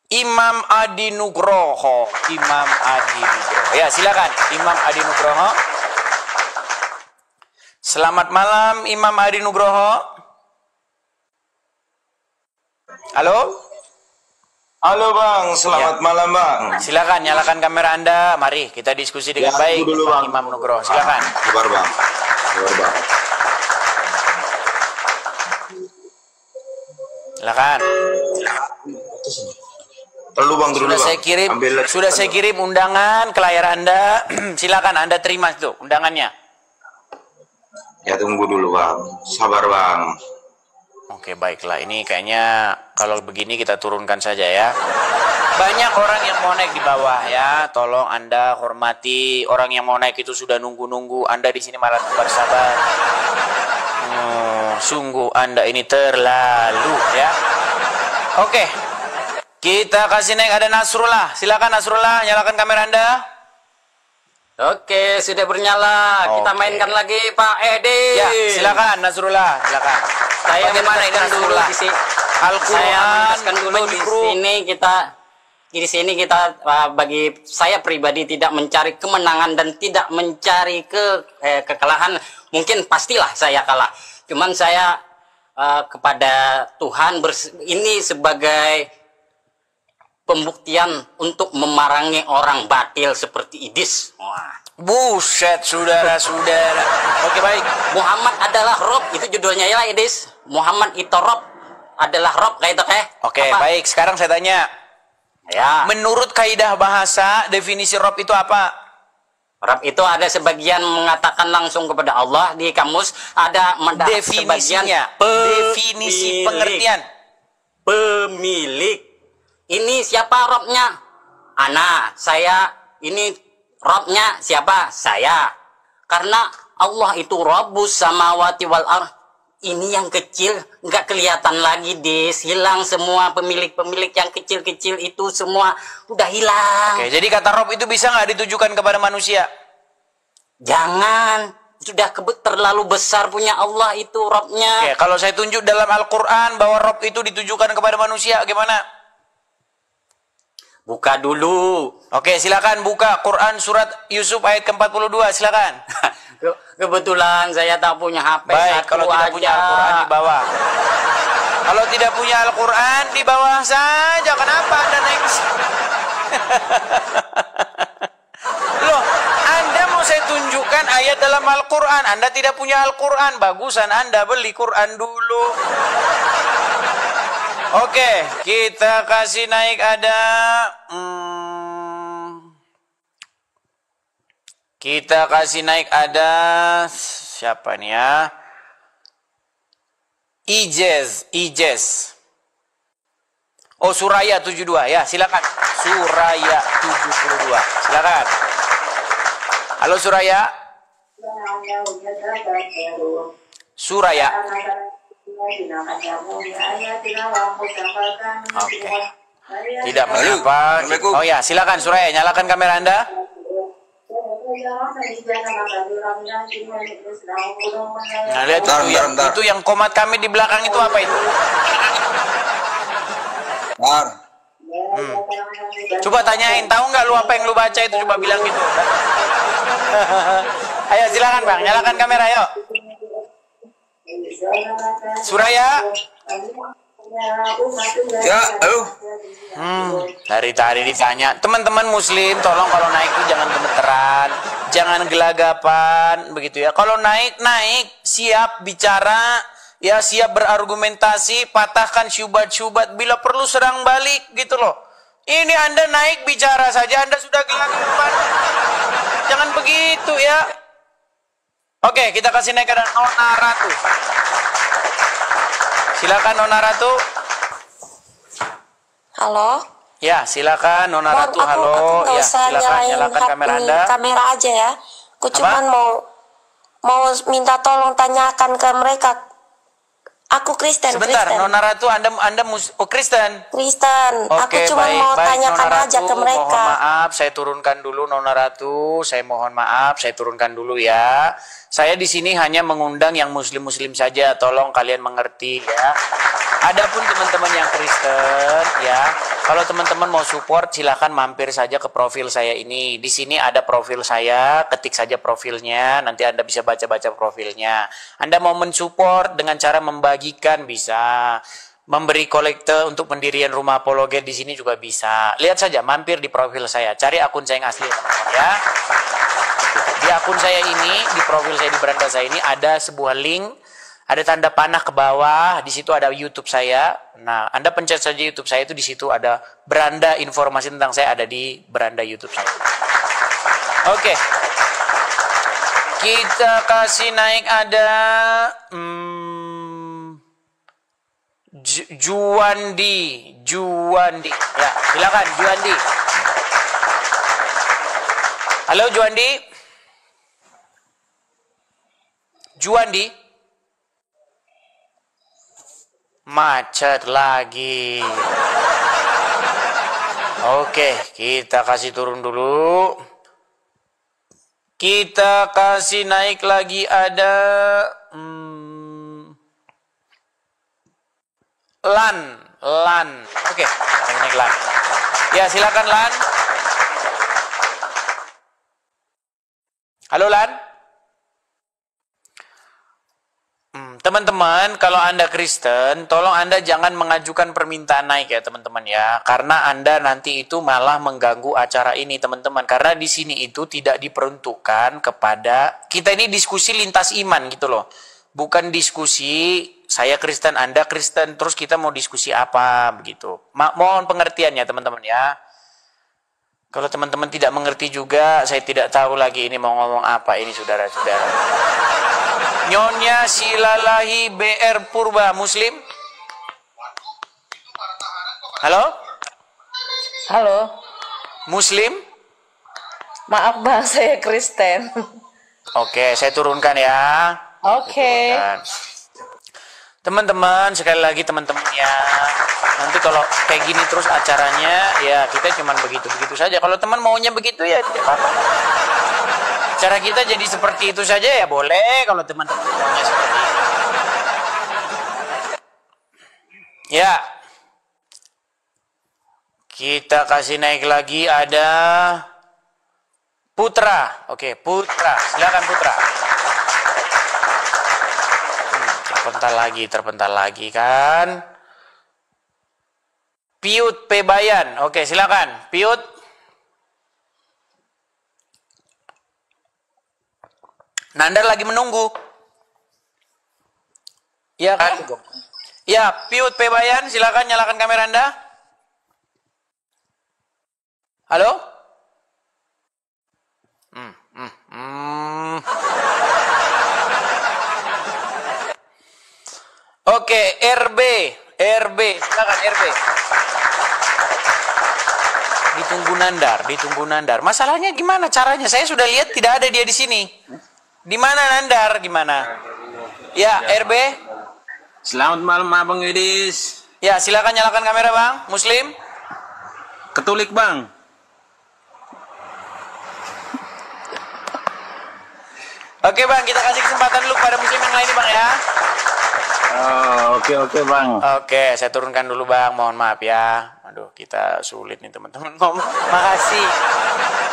Imam Adi Nugroho. Ya, silakan Imam Adi Nugroho. Selamat malam Imam Adi Nugroho. Halo? Halo Bang, selamat malam Bang. Silakan nyalakan kamera Anda. Mari kita diskusi dengan baik dulu, Bang. Imam Nugroho. Silakan. Kabar Bang. Silakan. Perlu Bang dulu Bang. Sudah saya kirim undangan ke layar Anda. Silakan Anda terima itu undangannya. Ya tunggu dulu Bang. Sabar Bang. Oke, baiklah. Ini kayaknya kalau begini kita turunkan saja ya. Banyak orang yang mau naik di bawah ya. Tolong Anda hormati orang yang mau naik itu sudah nunggu-nunggu. Anda di sini malah bersabar. Sungguh Anda ini terlalu ya. Oke. Kita kasih naik ada Nasrullah. Silakan Nasrullah, nyalakan kamera Anda. Oke, sudah bernyala. Kita mainkan lagi Pak Edi. Ya, silakan Nasrullah, silakan. Saya menegaskan dulu di sini. Al-Qur'an di sini kita bagi saya pribadi tidak mencari kemenangan dan tidak mencari kekalahan. Mungkin pastilah saya kalah. Cuman saya kepada Tuhan ini sebagai pembuktian untuk memerangi orang batil seperti Idris. Wah. Buset, saudara-saudara. Oke, baik. Muhammad adalah Rob, itu judulnya ya Idris. Muhammad itu Rob adalah Rob kayak itu kayak. Oke, baik. Sekarang saya tanya. Ya. Menurut kaidah bahasa, definisi Rob itu apa? Rob itu ada sebagian mengatakan langsung kepada Allah di kamus, ada definisinya. Definisi pengertian. Pemilik. Ini siapa Robnya? Ana, saya. Ini Robnya siapa? Saya. Karena Allah itu Rabbus samawati wal ardh. Ini yang kecil nggak kelihatan lagi, Des. Hilang semua pemilik-pemilik yang kecil-kecil itu semua udah hilang. Oke, jadi kata Rob itu bisa nggak ditujukan kepada manusia? Jangan. Sudah terlalu besar punya Allah itu Robnya. Oke, kalau saya tunjuk dalam Al-Quran bahwa Rob itu ditujukan kepada manusia, gimana? Buka dulu. Oke, silakan buka Quran surat Yusuf ayat ke-42, silakan. Kebetulan saya tak punya HP. Baik, kalau tidak punya Al-Quran di bawah. Kalau tidak punya Al-Quran di bawah saja, kenapa Anda naik? Loh, Anda mau saya tunjukkan ayat dalam Al-Quran, Anda tidak punya Al-Quran, bagusan Anda beli Quran dulu. Oke, kita kasih naik ada kita kasih naik ada siapa nih ya? Ijez. Oh, Suraya 72 ya, silakan. Suraya 72. Silakan. Halo Suraya. Suraya. Oke. Tidak mengapa. Oh ya, silakan Suraya, nyalakan kamera Anda. Nah, lihat itu yang komat kami di belakang itu apa itu? Coba tanyain, tahu nggak lu apa yang lu baca itu? Coba bilang gitu. Ayo silakan Bang, nyalakan kamera, ayo. Suraya. Ya, halo. Dari tadi ditanya, teman-teman Muslim, tolong kalau naik itu jangan gemeteran, jangan gelagapan, begitu ya. Kalau naik, siap bicara, ya siap berargumentasi, patahkan syubhat-syubhat, bila perlu serang balik gitu loh. Ini Anda naik bicara saja, Anda sudah gelagapan. Jangan begitu ya. Oke, kita kasih naik ke Nona Ratu. Silakan Nona Ratu. Halo. Ya, silakan Nona Ratu. Halo. Aku Ya, silakan nyalakan kamera Anda. Kamera aja ya. Aku cuman mau minta tolong tanyakan ke mereka. Aku Kristen. Sebentar, Kristen. Nona Ratu, Anda Kristen. Kristen. Oke, aku cuma mau tanyakan Nona aja Ratu, ke mereka. Mohon maaf, saya turunkan dulu Nona Ratu. Saya mohon maaf, saya turunkan dulu ya. Saya di sini hanya mengundang yang muslim-muslim saja. Tolong kalian mengerti ya. Adapun teman-teman yang Kristen ya, kalau teman-teman mau support silahkan mampir saja ke profil saya ini. Di sini ada profil saya, ketik saja profilnya, nanti Anda bisa baca-baca profilnya. Anda mau mensupport dengan cara membagikan bisa. Memberi kolekte untuk pendirian rumah apologet di sini juga bisa. Lihat saja, mampir di profil saya, cari akun saya yang asli teman-teman ya. Di akun saya ini, di profil saya di beranda saya ini ada sebuah link, ada tanda panah ke bawah, di situ ada YouTube saya. Nah, Anda pencet saja YouTube saya itu, di situ ada beranda informasi tentang saya, ada di beranda YouTube saya. Oke. Kita kasih naik ada Juandi. Ya, silakan Juandi. Halo Juandi. Juandi. Macet lagi. Oke, kita kasih turun dulu. Kita kasih naik lagi ada Lan. Oke, kita naik Lan. Ya, silakan Lan. Halo Lan. Teman-teman, kalau Anda Kristen, tolong Anda jangan mengajukan permintaan naik ya teman-teman ya. Karena Anda nanti itu malah mengganggu acara ini teman-teman. Karena di sini itu tidak diperuntukkan kepada, kita ini diskusi lintas iman gitu loh. Bukan diskusi saya Kristen, Anda Kristen, terus kita mau diskusi apa begitu. Mohon pengertiannya teman-teman ya. Kalau teman-teman tidak mengerti juga, saya tidak tahu lagi ini mau ngomong apa ini saudara-saudara. Nyonya Silalahi BR Purba Muslim. Halo? Halo. Muslim? Maaf Bang, saya Kristen. Oke, saya turunkan ya. Oke. Teman-teman, sekali lagi teman-teman ya. Nanti kalau kayak gini terus acaranya, ya kita cuman begitu-begitu saja. Kalau teman maunya begitu ya tidak apa-apa. Cara kita jadi seperti itu saja ya boleh kalau teman-teman maunya seperti itu. Ya. Kita kasih naik lagi ada Putra. Oke, Putra. Silakan Putra. Terpental lagi kan. Piut Pebayan. Oke, silakan. Piut. Nandar lagi menunggu. Ya kan? Ya, Piut Pebayan, silakan nyalakan kamera Anda. Halo? Oke, RB, silakan RB. Ditunggu Nandar. Masalahnya gimana caranya? Saya sudah lihat tidak ada dia di sini. Di mana Nandar? Gimana? Ya, RB. Selamat malam Abang Yudis. Ya, silakan nyalakan kamera Bang. Muslim. Katolik Bang. Oke Bang, kita kasih kesempatan dulu pada Muslim yang lain nih Bang ya. Oke Bang. Oke, saya turunkan dulu Bang. Mohon maaf ya. Aduh, kita sulit nih teman-teman.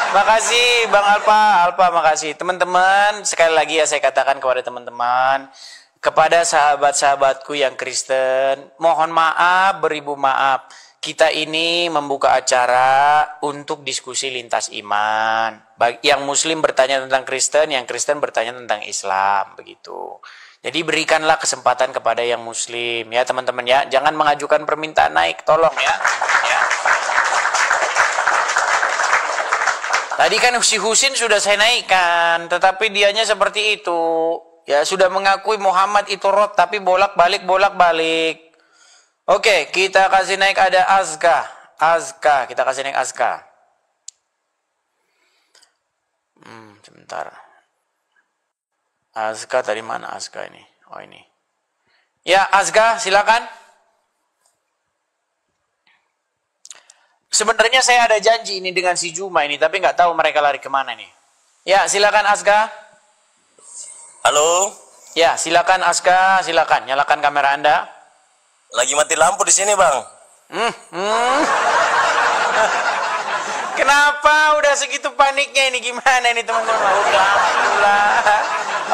Makasih Bang Alpa, makasih. Teman-teman, sekali lagi ya saya katakan kepada teman-teman, kepada sahabat-sahabatku yang Kristen, mohon maaf, beribu maaf. Kita ini membuka acara untuk diskusi lintas iman. Yang Muslim bertanya tentang Kristen, yang Kristen bertanya tentang Islam, begitu. Jadi berikanlah kesempatan kepada yang muslim ya teman-teman ya. Jangan mengajukan permintaan naik, tolong ya. Ya. Tadi kan si Husin sudah saya naikkan, tetapi dianya seperti itu. Ya sudah mengakui Muhammad itu Rob, tapi bolak-balik. Oke, kita kasih naik ada Azka. Kita kasih naik Azka. Sebentar. Azka tadi mana Azka ini? Oh ini. Ya Azka silakan. Sebenarnya saya ada janji ini dengan si Juma ini, tapi nggak tahu mereka lari kemana nih. Ya silakan Azka. Halo. Ya silakan Azka, silakan nyalakan kamera Anda. Lagi mati lampu di sini bang. Kenapa udah segitu paniknya ini, gimana ini teman-teman?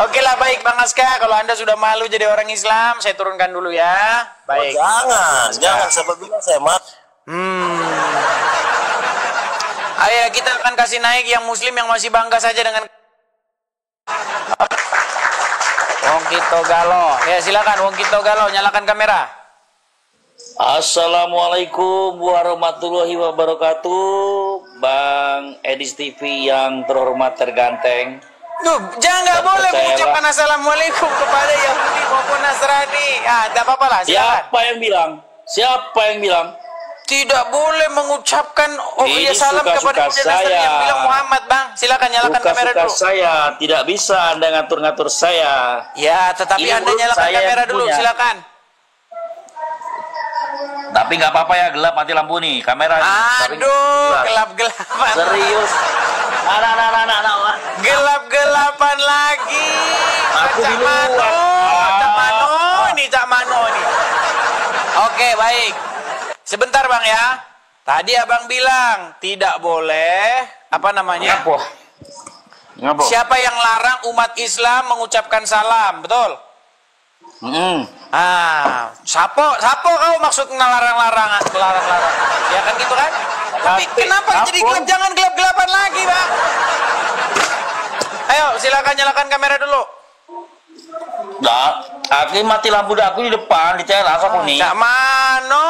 Oke lah, baik Bang Aska, kalau Anda sudah malu jadi orang Islam, saya turunkan dulu ya. Baik. Oh, jangan sebab bilang saya mat. Ayo kita akan kasih naik yang muslim yang masih bangga saja dengan Wongkito Galo. Ya silakan Wongkito Galo, nyalakan kamera. Assalamualaikum warahmatullahi wabarakatuh, Bang Edis TV yang terhormat terganteng. Duh, jangan boleh mengucapkan assalamualaikum kepada Yahudi maupun Nasrani. Ah, tidak apa-apa lah. Siapa yang bilang? Siapa yang bilang? Tidak boleh mengucapkan ini salam kepada Nasrani yang bilang Muhammad, Bang. Silakan nyalakan kamera dulu. Saya tidak bisa Anda ngatur-ngatur saya. Ya, tetapi ini Anda nyalakan kamera dulu, silakan. Tapi nggak apa-apa ya, gelap mati lampu nih, kamera. Aduh, gelap-gelapan. Serius. Anak. Gelap-gelapan lagi. Aku Cak Mano nih. Oke, baik. Sebentar Bang ya. Tadi Abang bilang tidak boleh apa namanya? Ngapo? Siapa yang larang umat Islam mengucapkan salam, betul? Sapo kau maksud larang-larang. Ya kan gitu kan? Tapi kenapa jadi gelap? Jangan gelap-gelapan lagi, Bang. Ayo, silakan nyalakan kamera dulu. Aku mati lampu aku di depan, di teras aku nih. Cak Mano,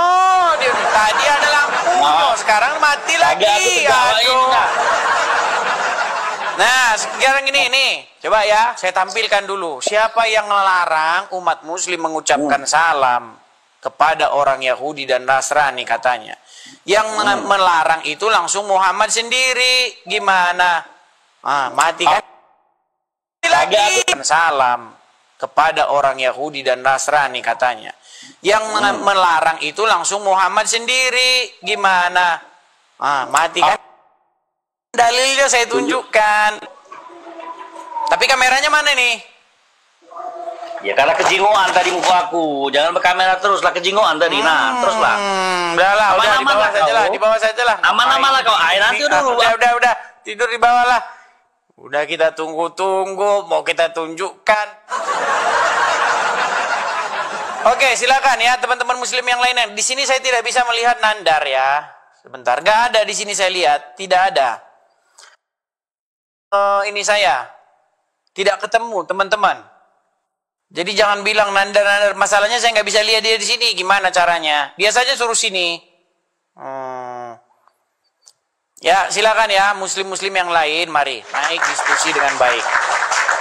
tadi ada lampu, sekarang mati lagi. Aduh. Nah, sekarang ini, coba ya, saya tampilkan dulu. Siapa yang melarang umat muslim mengucapkan salam kepada orang Yahudi dan Nasrani katanya. Yang melarang itu langsung Muhammad sendiri. Gimana? Mati kan? Lagi. Salam kepada orang Yahudi dan Nasrani katanya. Yang melarang itu langsung Muhammad sendiri. Gimana? Mati kan? Dalilnya saya tunjukkan. Tapi kameranya mana nih? Ya karena kejingoan tadi muka aku. Jangan berkamera terus lah, kejingoan tadi. Nah, teruslah. Udah di bawah saja lah. Aman-aman lah kau. Nanti dulu. Udah. Tidur di bawah lah. Udah kita tunggu-tunggu, mau kita tunjukkan. Oke, silakan ya teman-teman muslim yang lainnya. Di sini saya tidak bisa melihat Nandar ya. Sebentar, nggak ada di sini saya lihat, tidak ada. Ini saya tidak ketemu teman-teman. Jadi jangan bilang Nandar. Masalahnya saya nggak bisa lihat dia di sini. Gimana caranya? Dia saja suruh sini. Ya silakan ya muslim-muslim yang lain. Mari naik diskusi dengan baik.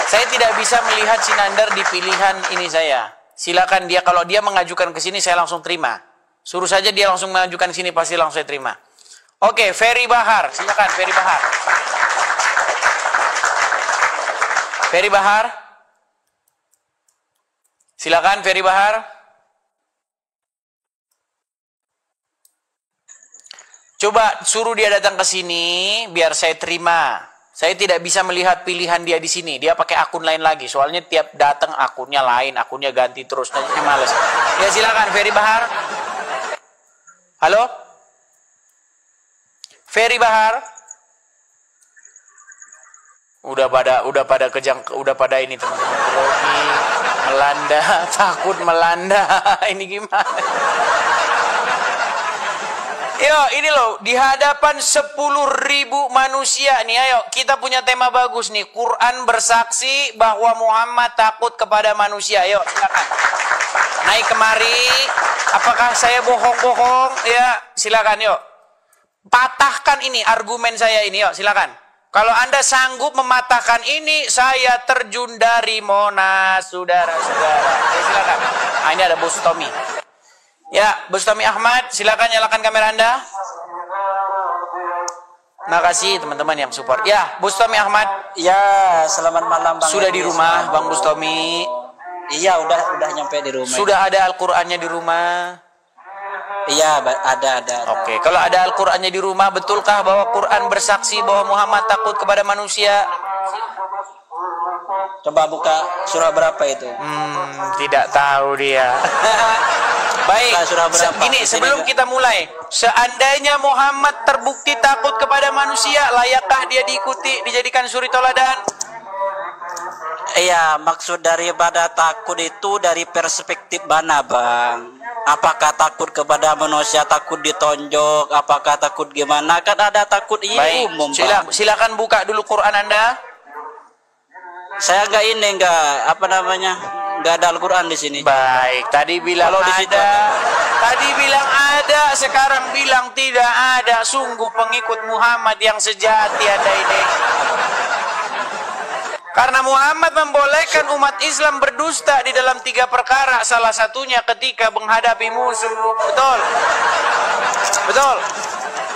Saya tidak bisa melihat si Nandar di pilihan ini saya. Silakan dia, kalau dia mengajukan ke sini saya langsung terima. Suruh saja dia langsung mengajukan ke sini, pasti langsung saya terima. Oke, Ferry Bahar, silakan Ferry Bahar. Ferry Bahar. Silakan Ferry Bahar. Coba suruh dia datang ke sini biar saya terima. Saya tidak bisa melihat pilihan dia di sini. Dia pakai akun lain lagi. Soalnya tiap datang akunnya lain, akunnya ganti terus. Nanti males. Ya silakan Ferry Bahar. Halo? Ferry Bahar. Udah pada ini teman-teman. Grogi, melanda, takut melanda. Ini gimana? Yuk, ini loh, di hadapan 10.000 manusia nih, ayo, kita punya tema bagus nih. Quran bersaksi bahwa Muhammad takut kepada manusia. Yuk, silakan. Naik kemari. Apakah saya bohong-bohong? Ya, silakan yuk. Patahkan ini argumen saya ini, yuk, silakan. Kalau Anda sanggup mematahkan ini, saya terjun dari Monas, saudara-saudara. Ya, silakan. Nah, ini ada Bos Tommy. Ya, Bos Tommy Ahmad, silakan nyalakan kamera Anda. Makasih teman-teman yang support. Ya, Bos Tommy Ahmad. Ya, selamat malam Bang. Sudah di rumah, Bang Bos Tommy? Iya, udah nyampe di rumah. Sudah ada Al-Qur'annya di rumah? Iya, ada. Oke, kalau ada Al-Qur'annya di rumah, betulkah bahwa Quran bersaksi bahwa Muhammad takut kepada manusia? Coba buka surah berapa itu? Tidak tahu dia. Baik, gini sebelum kita mulai, seandainya Muhammad terbukti takut kepada manusia, layakkah dia diikuti, dijadikan suri toladan? Iya, maksud daripada takut itu dari perspektif mana, Bang? Apakah takut kepada manusia, takut ditonjok, apakah takut gimana? Kan ada takut umum, Bang. Silakan buka dulu Quran Anda. Saya nggak ada Al-Quran di sini. Baik, tadi bilang tadi bilang ada, sekarang bilang tidak ada. Sungguh pengikut Muhammad yang sejati Anda ini. Karena Muhammad membolehkan umat Islam berdusta di dalam 3 perkara, salah satunya ketika menghadapi musuh. Betul? Betul?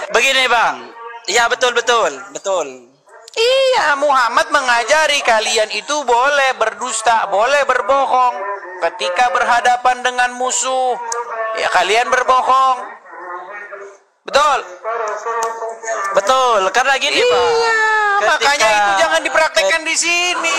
Begini, Bang. Ya, betul. Iya, Muhammad mengajari kalian itu boleh berdusta, boleh berbohong. Ketika berhadapan dengan musuh, ya kalian berbohong. Betul? Betul, karena gini, iya, Pak. Makanya itu jangan dipraktekkan di sini.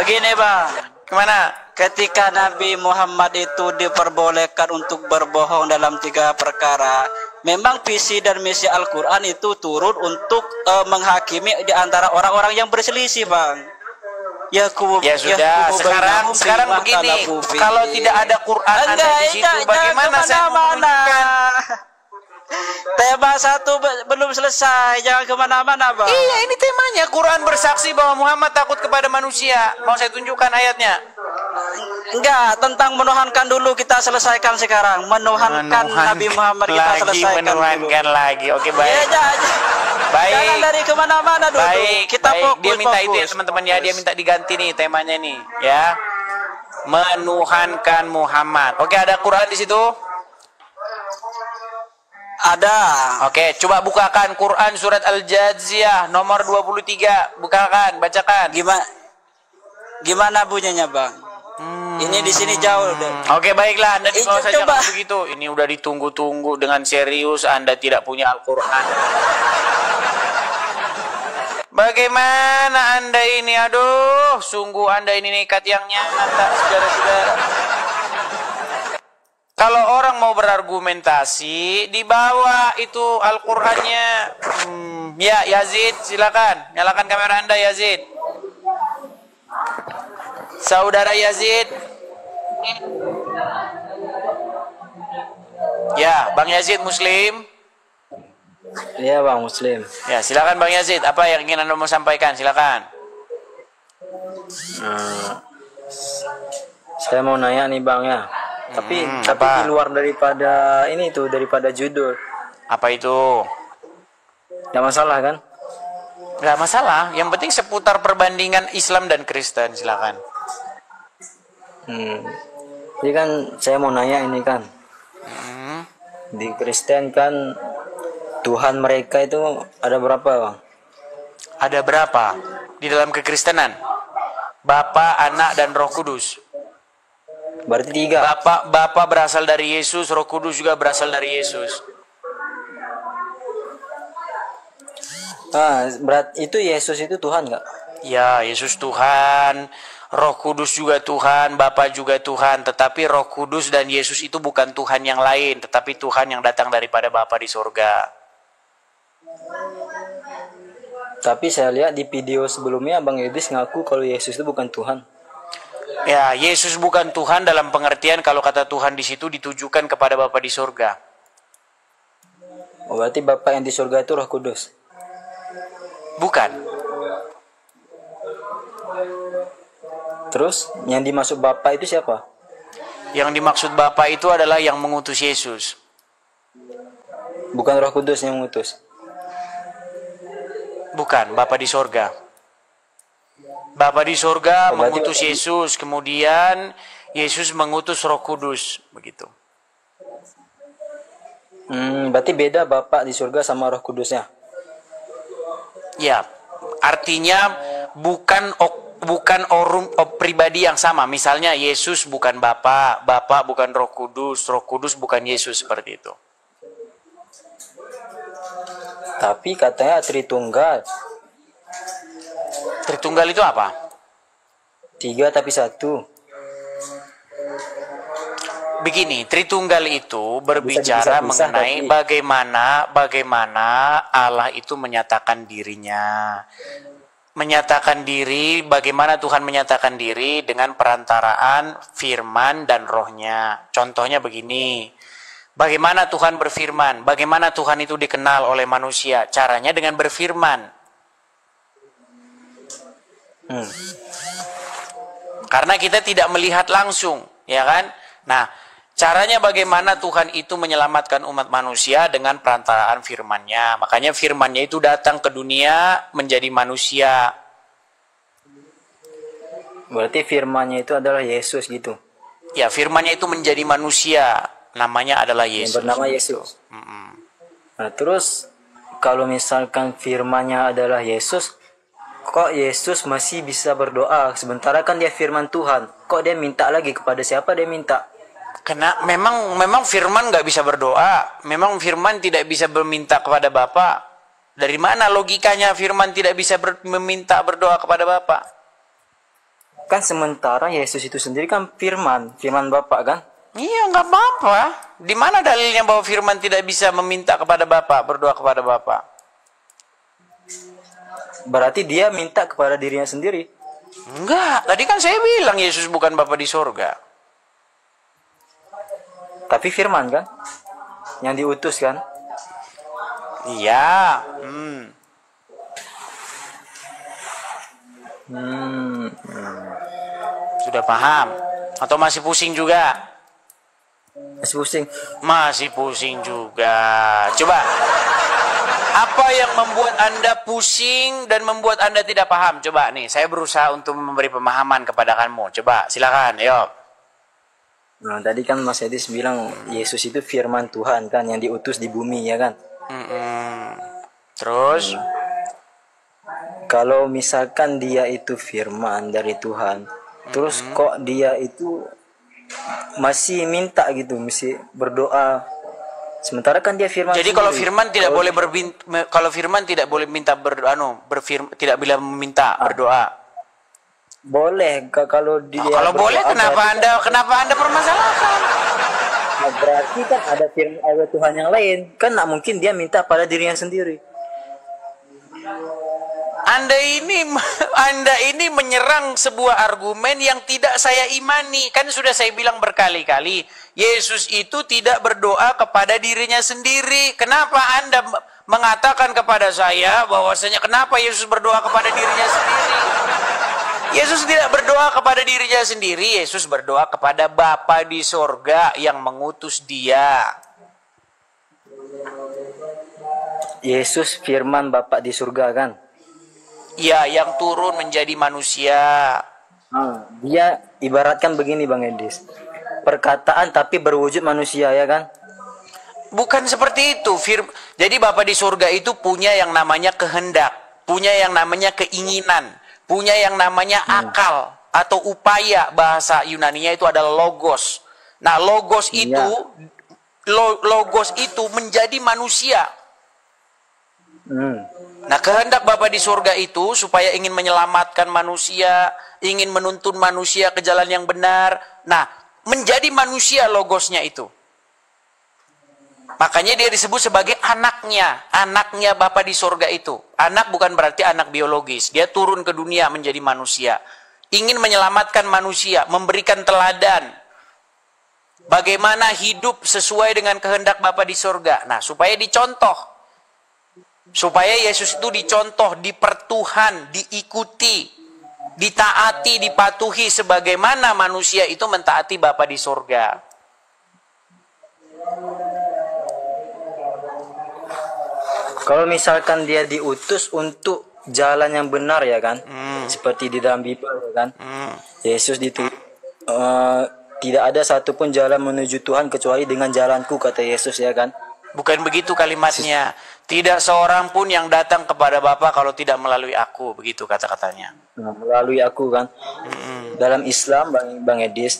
Begini, Bang. Kemana? Ketika Nabi Muhammad itu diperbolehkan untuk berbohong dalam 3 perkara, memang visi dan misi Al-Quran itu turun untuk menghakimi di antara orang-orang yang berselisih, Bang. Ya sudah, sekarang begini, kalau tidak ada Quran ada di situ, bagaimana saya memunculkan? Tema 1 belum selesai, jangan kemana-mana, Bang. Iya, ini temanya, Quran bersaksi bahwa Muhammad takut kepada manusia. Mau saya tunjukkan ayatnya? Enggak, tentang menuhankan dulu kita selesaikan sekarang. Menuhankan Nabi Muhammad kita selesaikan menuhankan dulu. lagi. Oke, baik. Ya, baik. Jangan dari kemana-mana dulu. Baik, kita fokus. Dia minta itu ya teman-teman ya, dia minta diganti nih temanya nih, ya. Menuhankan Muhammad. Oke, ada Quran di situ? Ada. Oke, coba bukakan Quran surat Al-Jadziyah nomor 23. Bukakan, bacakan. Gimana bunyinya, Bang? Ini di sini jauh deh. Oke, baiklah, Anda di bawah saja kalau begitu. Ini udah ditunggu-tunggu dengan serius, Anda tidak punya Al-Qur'an. Bagaimana Anda ini? Aduh, sungguh Anda ini nekat yang nyata, saudara-saudara. Kalau orang mau berargumentasi, dibawa itu Al-Qur'annya. Ya, Yazid, silakan. Nyalakan kamera Anda, Yazid. Saudara Yazid. Ya, Bang Yazid Muslim. Iya, Bang Muslim. Ya, silakan Bang Yazid. Apa yang ingin Anda mau sampaikan? Silakan. Saya mau nanya nih, Bang ya. Tapi di luar daripada ini tuh, daripada judul. Apa itu? Nggak masalah kan? Nggak masalah. Yang penting seputar perbandingan Islam dan Kristen. Silakan. Jadi kan saya mau nanya ini kan. Di Kristen kan Tuhan mereka itu ada berapa, Bang? Ada berapa? Di dalam kekristenan? Bapa, Anak, dan Roh Kudus. Berarti 3. Bapa berasal dari Yesus, Roh Kudus juga berasal dari Yesus. Berarti itu Yesus itu Tuhan nggak? Ya, Yesus Tuhan, Roh Kudus juga Tuhan, Bapa juga Tuhan. Tetapi Roh Kudus dan Yesus itu bukan Tuhan yang lain, tetapi Tuhan yang datang daripada Bapa di surga. Tapi saya lihat di video sebelumnya Bang Yudis ngaku kalau Yesus itu bukan Tuhan. Ya, Yesus bukan Tuhan dalam pengertian kalau kata Tuhan di situ ditujukan kepada Bapa di surga. Oh, berarti Bapa yang di surga itu Roh Kudus? Bukan. Terus yang dimaksud Bapa itu siapa? Yang dimaksud Bapa itu adalah yang mengutus Yesus. Bukan Roh Kudus yang mengutus? Bukan, Bapa di sorga. Bapa di sorga mengutus Yesus, kemudian Yesus mengutus Roh Kudus, begitu. Berarti beda Bapa di surga sama Roh Kudusnya? Ya, artinya bukan pribadi yang sama. Misalnya Yesus bukan Bapa, Bapa bukan Roh Kudus bukan Yesus, seperti itu. Tapi katanya Tritunggal. Tritunggal itu apa? 3 tapi 1. Begini, Tritunggal itu berbicara mengenai bagaimana Allah itu menyatakan dirinya. Menyatakan diri, bagaimana Tuhan menyatakan diri dengan perantaraan firman dan rohnya. Contohnya begini, bagaimana Tuhan berfirman, bagaimana Tuhan itu dikenal oleh manusia, caranya dengan berfirman. Karena kita tidak melihat langsung, ya kan? Nah, caranya bagaimana Tuhan itu menyelamatkan umat manusia dengan perantaraan firman-Nya. Makanya firman-Nya itu datang ke dunia menjadi manusia. Berarti firman-Nya itu adalah Yesus gitu? Ya, firman-Nya itu menjadi manusia. Namanya adalah Yesus. Yang bernama Yesus. Nah, terus kalau misalkan firman-Nya adalah Yesus, kok Yesus masih bisa berdoa? Sementara kan dia firman Tuhan. Kok dia minta lagi? Kepada siapa dia minta? Karena memang firman nggak bisa berdoa. Memang firman tidak bisa meminta kepada Bapa. Dari mana logikanya firman tidak bisa meminta berdoa kepada Bapa? Kan sementara Yesus itu sendiri kan firman Bapa kan? Iya, nggak apa-apa. Di mana dalilnya bahwa firman tidak bisa meminta kepada Bapa, berdoa kepada Bapa? Berarti dia minta kepada dirinya sendiri? Enggak, tadi kan saya bilang Yesus bukan Bapa di sorga. Tapi firman kan? Yang diutus kan? Iya. Sudah paham? Atau masih pusing juga? Masih pusing. Masih pusing juga. Coba. Apa yang membuat Anda pusing dan membuat Anda tidak paham? Coba nih, saya berusaha untuk memberi pemahaman kepada kamu. Coba, silakan, yuk. Nah, tadi kan Mas Edis bilang Yesus itu firman Tuhan kan, yang diutus di bumi, ya kan? Terus? Kalau misalkan dia itu firman dari Tuhan, terus kok dia itu masih minta gitu, masih berdoa? Sementara kan dia firman. Jadi kalau firman tidak boleh minta tidak bila meminta berdoa. Boleh kalau dia. Kalau boleh kenapa Anda permasalahkan? Nah, berarti kan ada firman Allah Tuhan yang lain. Kan nggak mungkin dia minta pada dirinya sendiri. Anda ini menyerang sebuah argumen yang tidak saya imani. Kan sudah saya bilang berkali-kali, Yesus itu tidak berdoa kepada dirinya sendiri. Kenapa Anda mengatakan kepada saya bahwasanya kenapa Yesus berdoa kepada dirinya sendiri? Yesus tidak berdoa kepada dirinya sendiri. Yesus berdoa kepada Bapa di sorga yang mengutus dia. Yesus firman Bapa di surga kan? Ya, yang turun menjadi manusia. Dia ibaratkan begini Bang Edis. Perkataan tapi berwujud manusia, ya kan? Bukan seperti itu. Jadi Bapa di surga itu punya yang namanya kehendak, punya yang namanya keinginan, punya yang namanya akal atau upaya. Bahasa Yunaninya itu adalah logos. Nah, logos itu menjadi manusia. Nah, kehendak Bapa di surga itu supaya ingin menyelamatkan manusia, ingin menuntun manusia ke jalan yang benar. Nah, menjadi manusia logosnya itu. Makanya dia disebut sebagai anaknya Bapa di surga itu. Anak bukan berarti anak biologis. Dia turun ke dunia menjadi manusia. Ingin menyelamatkan manusia, memberikan teladan. bagaimana hidup sesuai dengan kehendak Bapa di surga. Nah, supaya dicontoh. Supaya Yesus itu dicontoh, dipertuhan, diikuti, ditaati, dipatuhi sebagaimana manusia itu mentaati Bapa di surga. Kalau misalkan dia diutus untuk jalan yang benar ya kan, seperti di dalam Bible ya kan, Yesus tidak ada satupun jalan menuju Tuhan kecuali dengan jalanku, kata Yesus ya kan. Bukan begitu kalimatnya. Tidak seorang pun yang datang kepada Bapa kalau tidak melalui aku, begitu kata-katanya. Nah, melalui aku kan. Dalam Islam, Bang Edis,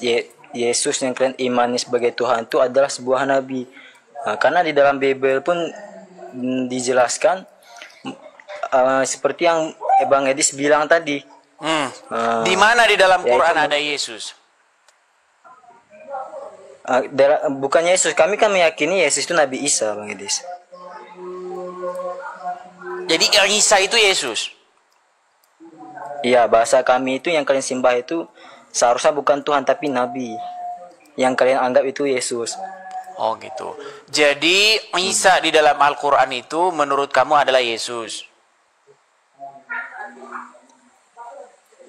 Yesus yang kalian imani sebagai Tuhan itu adalah sebuah nabi. Nah, karena di dalam Bible pun dijelaskan seperti yang Bang Edis bilang tadi. Di mana di dalam Quran ada Yesus? Bukan Yesus, kami kan meyakini Yesus itu Nabi Isa, Bang Edis. Jadi Isa itu Yesus? Iya, bahasa kami itu yang kalian sembah itu seharusnya bukan Tuhan tapi Nabi. Yang kalian anggap itu Yesus. Oh gitu. Jadi Isa di dalam Al-Quran itu menurut kamu adalah Yesus?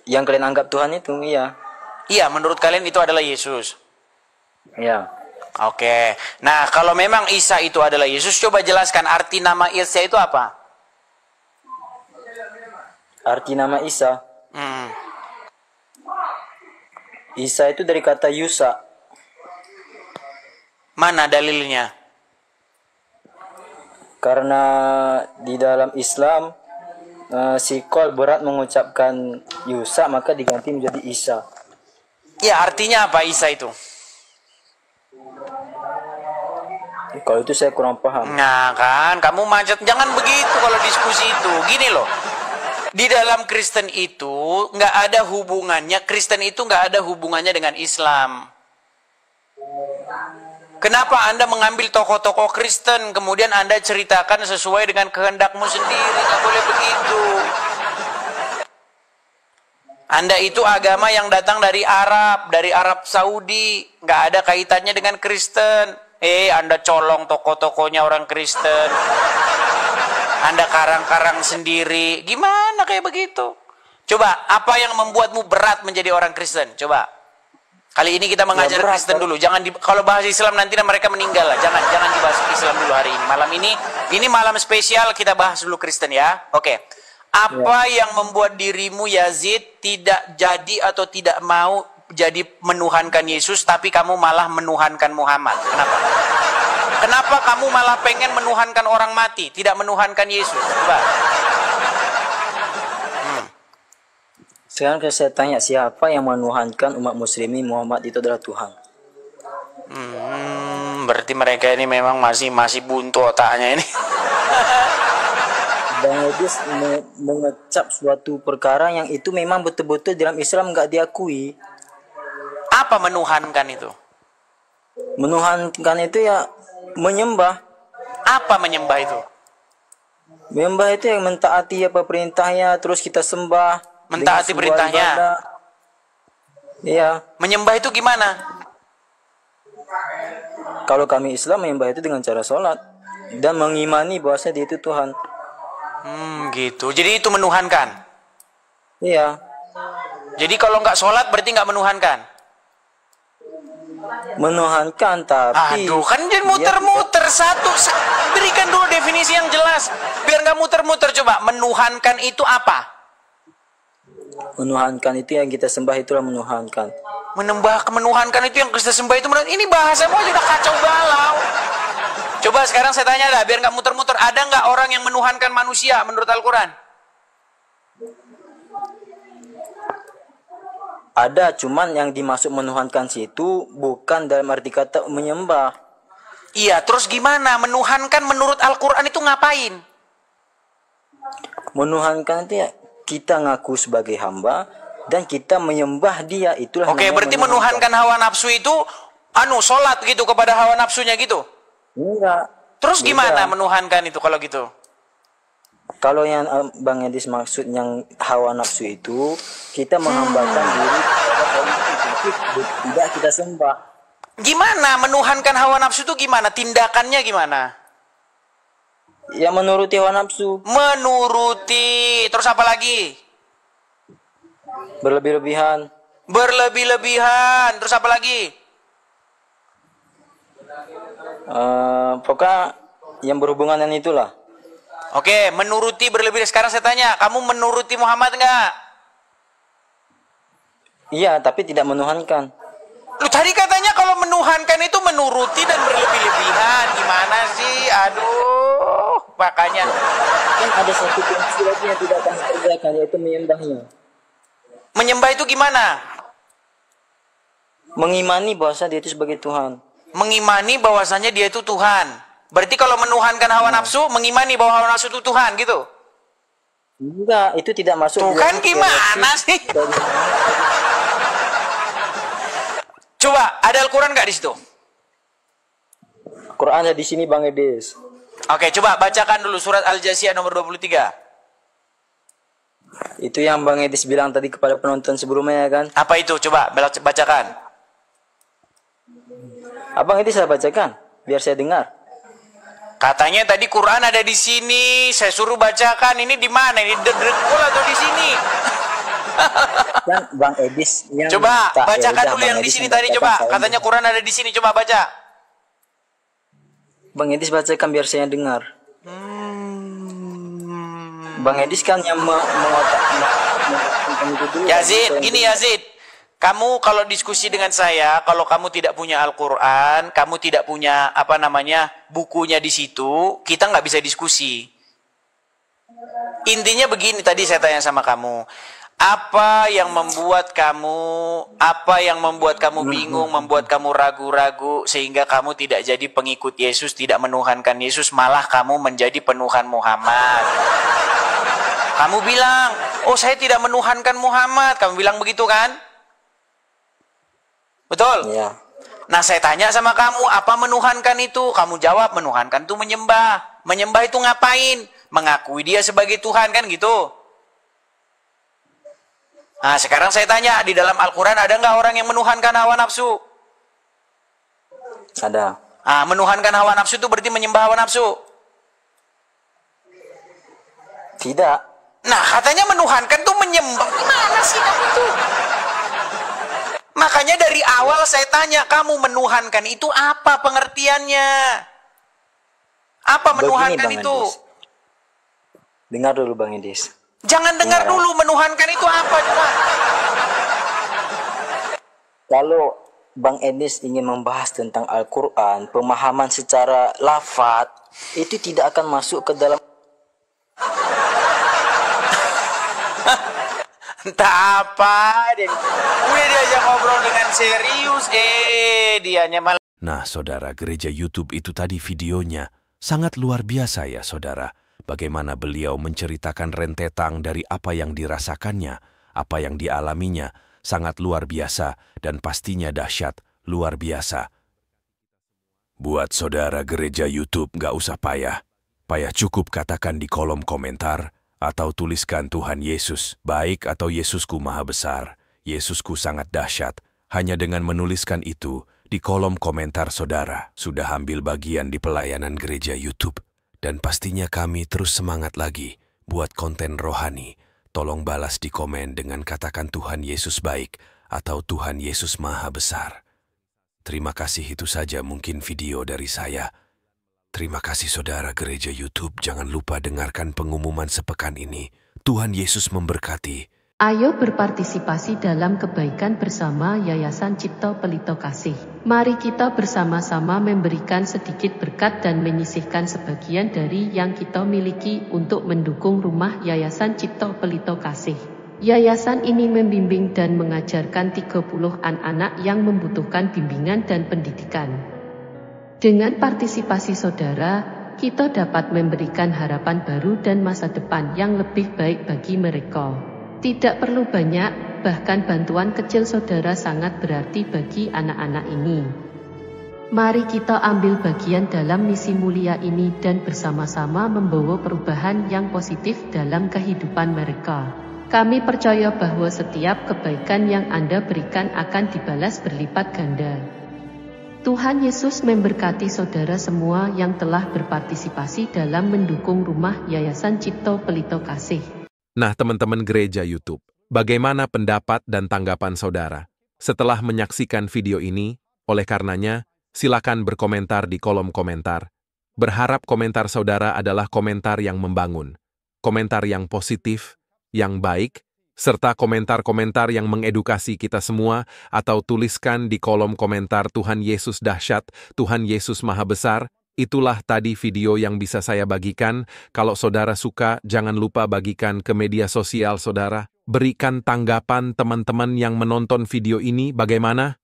Yang kalian anggap Tuhan itu, iya. Iya, menurut kalian itu adalah Yesus? Iya. Oke. Nah, kalau memang Isa itu adalah Yesus, coba jelaskan arti nama Isa itu apa? Arti nama Isa? Isa itu dari kata Yusa. Mana dalilnya? Karena di dalam Islam sikol berat mengucapkan Yusa, maka diganti menjadi Isa. Ya, artinya apa Isa itu? Kalau itu saya kurang paham. Nah kan, kamu macet. Jangan begitu kalau diskusi itu. Gini loh. Di dalam Kristen itu nggak ada hubungannya. Kristen itu nggak ada hubungannya dengan Islam. Kenapa Anda mengambil tokoh-tokoh Kristen, kemudian Anda ceritakan sesuai dengan kehendakmu sendiri? Nggak boleh begitu. Anda itu agama yang datang dari Arab Saudi. Nggak ada kaitannya dengan Kristen. Anda colong tokoh-tokohnya orang Kristen. Anda karang-karang sendiri. Gimana kayak begitu? Coba, apa yang membuatmu berat menjadi orang Kristen? Coba. Kali ini kita mengajar Kristen dulu. Jangan kalau bahas Islam nanti mereka meninggal lah. Jangan dibahas Islam dulu hari ini. Malam ini malam spesial, kita bahas dulu Kristen ya. Oke. Apa yang membuat dirimu Yazid tidak jadi atau tidak mau jadi menuhankan Yesus, tapi kamu malah menuhankan Muhammad? Kenapa? Kenapa kamu malah pengen menuhankan orang mati, tidak menuhankan Yesus? Coba. Sekarang saya tanya, siapa yang menuhankan umat muslimin Muhammad itu adalah Tuhan? Berarti mereka ini memang masih buntu otaknya ini. Bang Edis mengecap suatu perkara yang itu memang betul-betul dalam Islam nggak diakui. Apa menuhankan itu? Menuhankan itu ya menyembah. Apa menyembah itu? Menyembah itu yang mentaati apa perintahnya, terus kita sembah. Mentaati perintahnya. Iya. Menyembah itu gimana? Kalau kami Islam menyembah itu dengan cara sholat dan mengimani bahwasanya dia itu Tuhan. Gitu. Jadi itu menuhankan. Iya. Jadi kalau nggak sholat berarti nggak menuhankan. Menuhankan, tapi aduh, kan jadi muter-muter satu. Berikan dulu definisi yang jelas biar nggak muter-muter. Coba, menuhankan itu apa? Menuhankan itu yang kita sembah, itulah menuhankan. Menuhankan itu yang kita sembah itu. Ini bahasamu aja udah kacau balau. Coba sekarang saya tanya dah, biar nggak muter-muter. Ada nggak orang yang menuhankan manusia menurut Al-Quran? Ada, cuman yang dimaksud menuhankan situ bukan dalam arti kata menyembah. Iya, terus gimana? Menuhankan menurut Al-Quran itu ngapain? Menuhankan itu ya kita ngaku sebagai hamba dan kita menyembah dia, itulah. Oke, berarti menuhankan hawa nafsu itu sholat gitu kepada hawa nafsunya gitu? Enggak. Terus gimana menuhankan itu kalau gitu? Kalau yang Bang Edis maksud yang hawa nafsu itu, kita menghambakan diri kepada Allah, tidak kita sembah. Gimana menuhankan hawa nafsu itu gimana? Tindakannya gimana? Ya menuruti hawa nafsu. Menuruti. Terus apa lagi? Berlebih-lebihan. Berlebih-lebihan. Terus apa lagi? Pokoknya yang berhubungan dengan itulah. Oke, menuruti berlebih. Sekarang saya tanya, kamu menuruti Muhammad enggak? Iya, tapi tidak menuhankan. Lu tadi katanya kalau menuhankan itu menuruti dan berlebih-lebihan. Gimana sih? Aduh, makanya. Kan ada satu prinsip lagi yang tidak akan dikerjakan, yaitu menyembahnya. Menyembah itu gimana? Mengimani bahwa dia itu sebagai Tuhan. Mengimani bahwasanya dia itu Tuhan. Berarti kalau menuhankan hawa nafsu, mengimani bahwa hawa nafsu itu Tuhan, gitu? Enggak, itu tidak masuk. Tuhan gimana sih? Coba, ada Al-Quran nggak di situ? Quran ada di sini, Bang Edis. Oke, coba bacakan dulu surat Al-Jasiyah nomor 23. Itu yang Bang Edis bilang tadi kepada penonton sebelumnya, ya kan? Apa itu? Coba bacakan. Abang Edis saya bacakan, biar saya dengar. Katanya tadi Quran ada di sini, saya suruh bacakan. Ini di mana? Ini dengkul atau di sini? Kan Bang Edis yang coba minta, bacakan ya dulu yang di sini tadi, coba. Katanya Quran ada di sini, coba baca. Bang Edis bacakan biar saya dengar. Bang Edis kan yang Yazid, gini Yazid. Kamu kalau diskusi dengan saya, kalau kamu tidak punya Al-Quran, kamu tidak punya bukunya di situ, kita nggak bisa diskusi. Intinya begini, tadi saya tanya sama kamu, apa yang membuat kamu bingung, membuat kamu ragu-ragu sehingga kamu tidak jadi pengikut Yesus, tidak menuhankan Yesus, malah kamu menjadi penuhan Muhammad. Kamu bilang, oh saya tidak menuhankan Muhammad, kamu bilang begitu kan? Betul? Iya. Nah, saya tanya sama kamu, apa menuhankan itu? Kamu jawab, menuhankan itu menyembah. Menyembah itu ngapain? Mengakui dia sebagai Tuhan, kan gitu? Nah, sekarang saya tanya, di dalam Al-Quran ada nggak orang yang menuhankan hawa nafsu? Ada. Nah, menuhankan hawa nafsu itu berarti menyembah hawa nafsu? Tidak. Nah, katanya menuhankan itu menyembah. Gimana sih kamu tuh? Makanya dari awal saya tanya, kamu menuhankan itu apa pengertiannya? Apa menuhankan itu? Dengar dulu Bang Edis. Jangan dengar dulu, menuhankan itu apa coba? Kalau Bang Edis ingin membahas tentang Al-Quran, pemahaman secara lafaz, itu tidak akan masuk ke dalam. Entah apa, udah diajak ngobrol dengan serius, dianya malah. Nah, saudara, gereja YouTube itu tadi videonya sangat luar biasa ya, saudara. Bagaimana beliau menceritakan rentetan dari apa yang dirasakannya, apa yang dialaminya, sangat luar biasa dan pastinya dahsyat, luar biasa. Buat saudara gereja YouTube gak usah payah. Payah cukup katakan di kolom komentar, atau tuliskan Tuhan Yesus, baik atau Yesusku Maha Besar, Yesusku sangat dahsyat. Hanya dengan menuliskan itu di kolom komentar saudara, sudah ambil bagian di pelayanan gereja YouTube. Dan pastinya kami terus semangat lagi buat konten rohani. Tolong balas di komen dengan katakan Tuhan Yesus baik atau Tuhan Yesus Maha Besar. Terima kasih, itu saja mungkin video dari saya. Terima kasih saudara gereja YouTube, jangan lupa dengarkan pengumuman sepekan ini. Tuhan Yesus memberkati. Ayo berpartisipasi dalam kebaikan bersama Yayasan Cipto Pelito Kasih. Mari kita bersama-sama memberikan sedikit berkat dan menyisihkan sebagian dari yang kita miliki untuk mendukung rumah Yayasan Cipto Pelito Kasih. Yayasan ini membimbing dan mengajarkan 30 anak-anak yang membutuhkan bimbingan dan pendidikan. Dengan partisipasi saudara, kita dapat memberikan harapan baru dan masa depan yang lebih baik bagi mereka. Tidak perlu banyak, bahkan bantuan kecil saudara sangat berarti bagi anak-anak ini. Mari kita ambil bagian dalam misi mulia ini dan bersama-sama membawa perubahan yang positif dalam kehidupan mereka. Kami percaya bahwa setiap kebaikan yang Anda berikan akan dibalas berlipat ganda. Tuhan Yesus memberkati saudara semua yang telah berpartisipasi dalam mendukung rumah Yayasan Cipto Pelito Kasih. Nah, teman-teman gereja YouTube, bagaimana pendapat dan tanggapan saudara? Setelah menyaksikan video ini, oleh karenanya, silakan berkomentar di kolom komentar. Berharap komentar saudara adalah komentar yang membangun, komentar yang positif, yang baik, serta komentar-komentar yang mengedukasi kita semua, atau tuliskan di kolom komentar Tuhan Yesus dahsyat, Tuhan Yesus maha besar. Itulah tadi video yang bisa saya bagikan. Kalau saudara suka, jangan lupa bagikan ke media sosial saudara. Berikan tanggapan teman-teman yang menonton video ini bagaimana?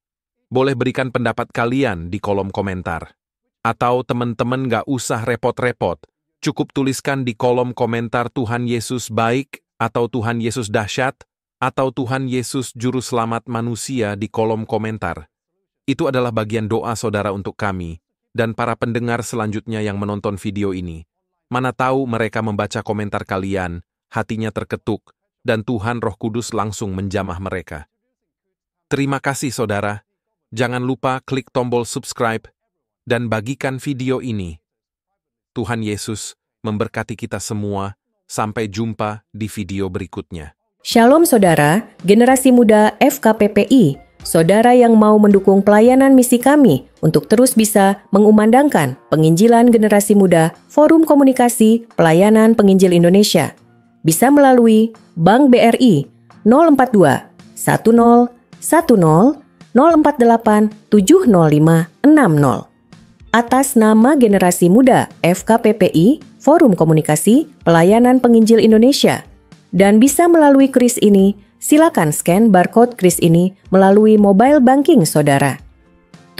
Boleh berikan pendapat kalian di kolom komentar. Atau teman-teman gak usah repot-repot, cukup tuliskan di kolom komentar Tuhan Yesus baik, atau Tuhan Yesus dahsyat, atau Tuhan Yesus juru selamat manusia di kolom komentar. Itu adalah bagian doa saudara untuk kami, dan para pendengar selanjutnya yang menonton video ini. Mana tahu mereka membaca komentar kalian, hatinya terketuk, dan Tuhan Roh Kudus langsung menjamah mereka. Terima kasih saudara, jangan lupa klik tombol subscribe, dan bagikan video ini. Tuhan Yesus memberkati kita semua. Sampai jumpa di video berikutnya. Shalom saudara, generasi muda FKPPI, saudara yang mau mendukung pelayanan misi kami untuk terus bisa mengumandangkan penginjilan generasi muda Forum Komunikasi Pelayanan Penginjil Indonesia. Bisa melalui Bank BRI 042 10 10 048 705 60. Atas nama generasi muda FKPPI, Forum Komunikasi Pelayanan Penginjil Indonesia. Dan bisa melalui kris ini, silakan scan barcode kris ini melalui mobile banking saudara.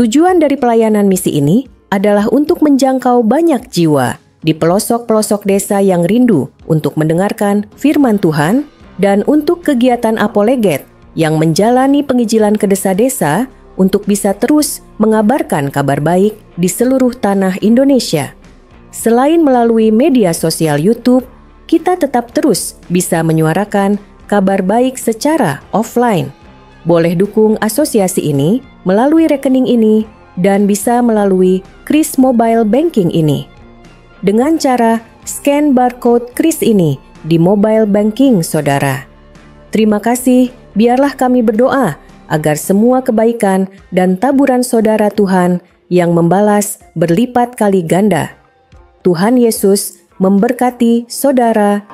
Tujuan dari pelayanan misi ini adalah untuk menjangkau banyak jiwa di pelosok-pelosok desa yang rindu untuk mendengarkan firman Tuhan dan untuk kegiatan apoleget yang menjalani penginjilan ke desa-desa untuk bisa terus mengabarkan kabar baik di seluruh tanah Indonesia. Selain melalui media sosial YouTube, kita tetap terus bisa menyuarakan kabar baik secara offline. Boleh dukung asosiasi ini melalui rekening ini dan bisa melalui kris mobile banking ini. Dengan cara scan barcode kris ini di mobile banking saudara. Terima kasih, biarlah kami berdoa agar semua kebaikan dan taburan saudara Tuhan yang membalas berlipat kali ganda. Tuhan Yesus memberkati saudara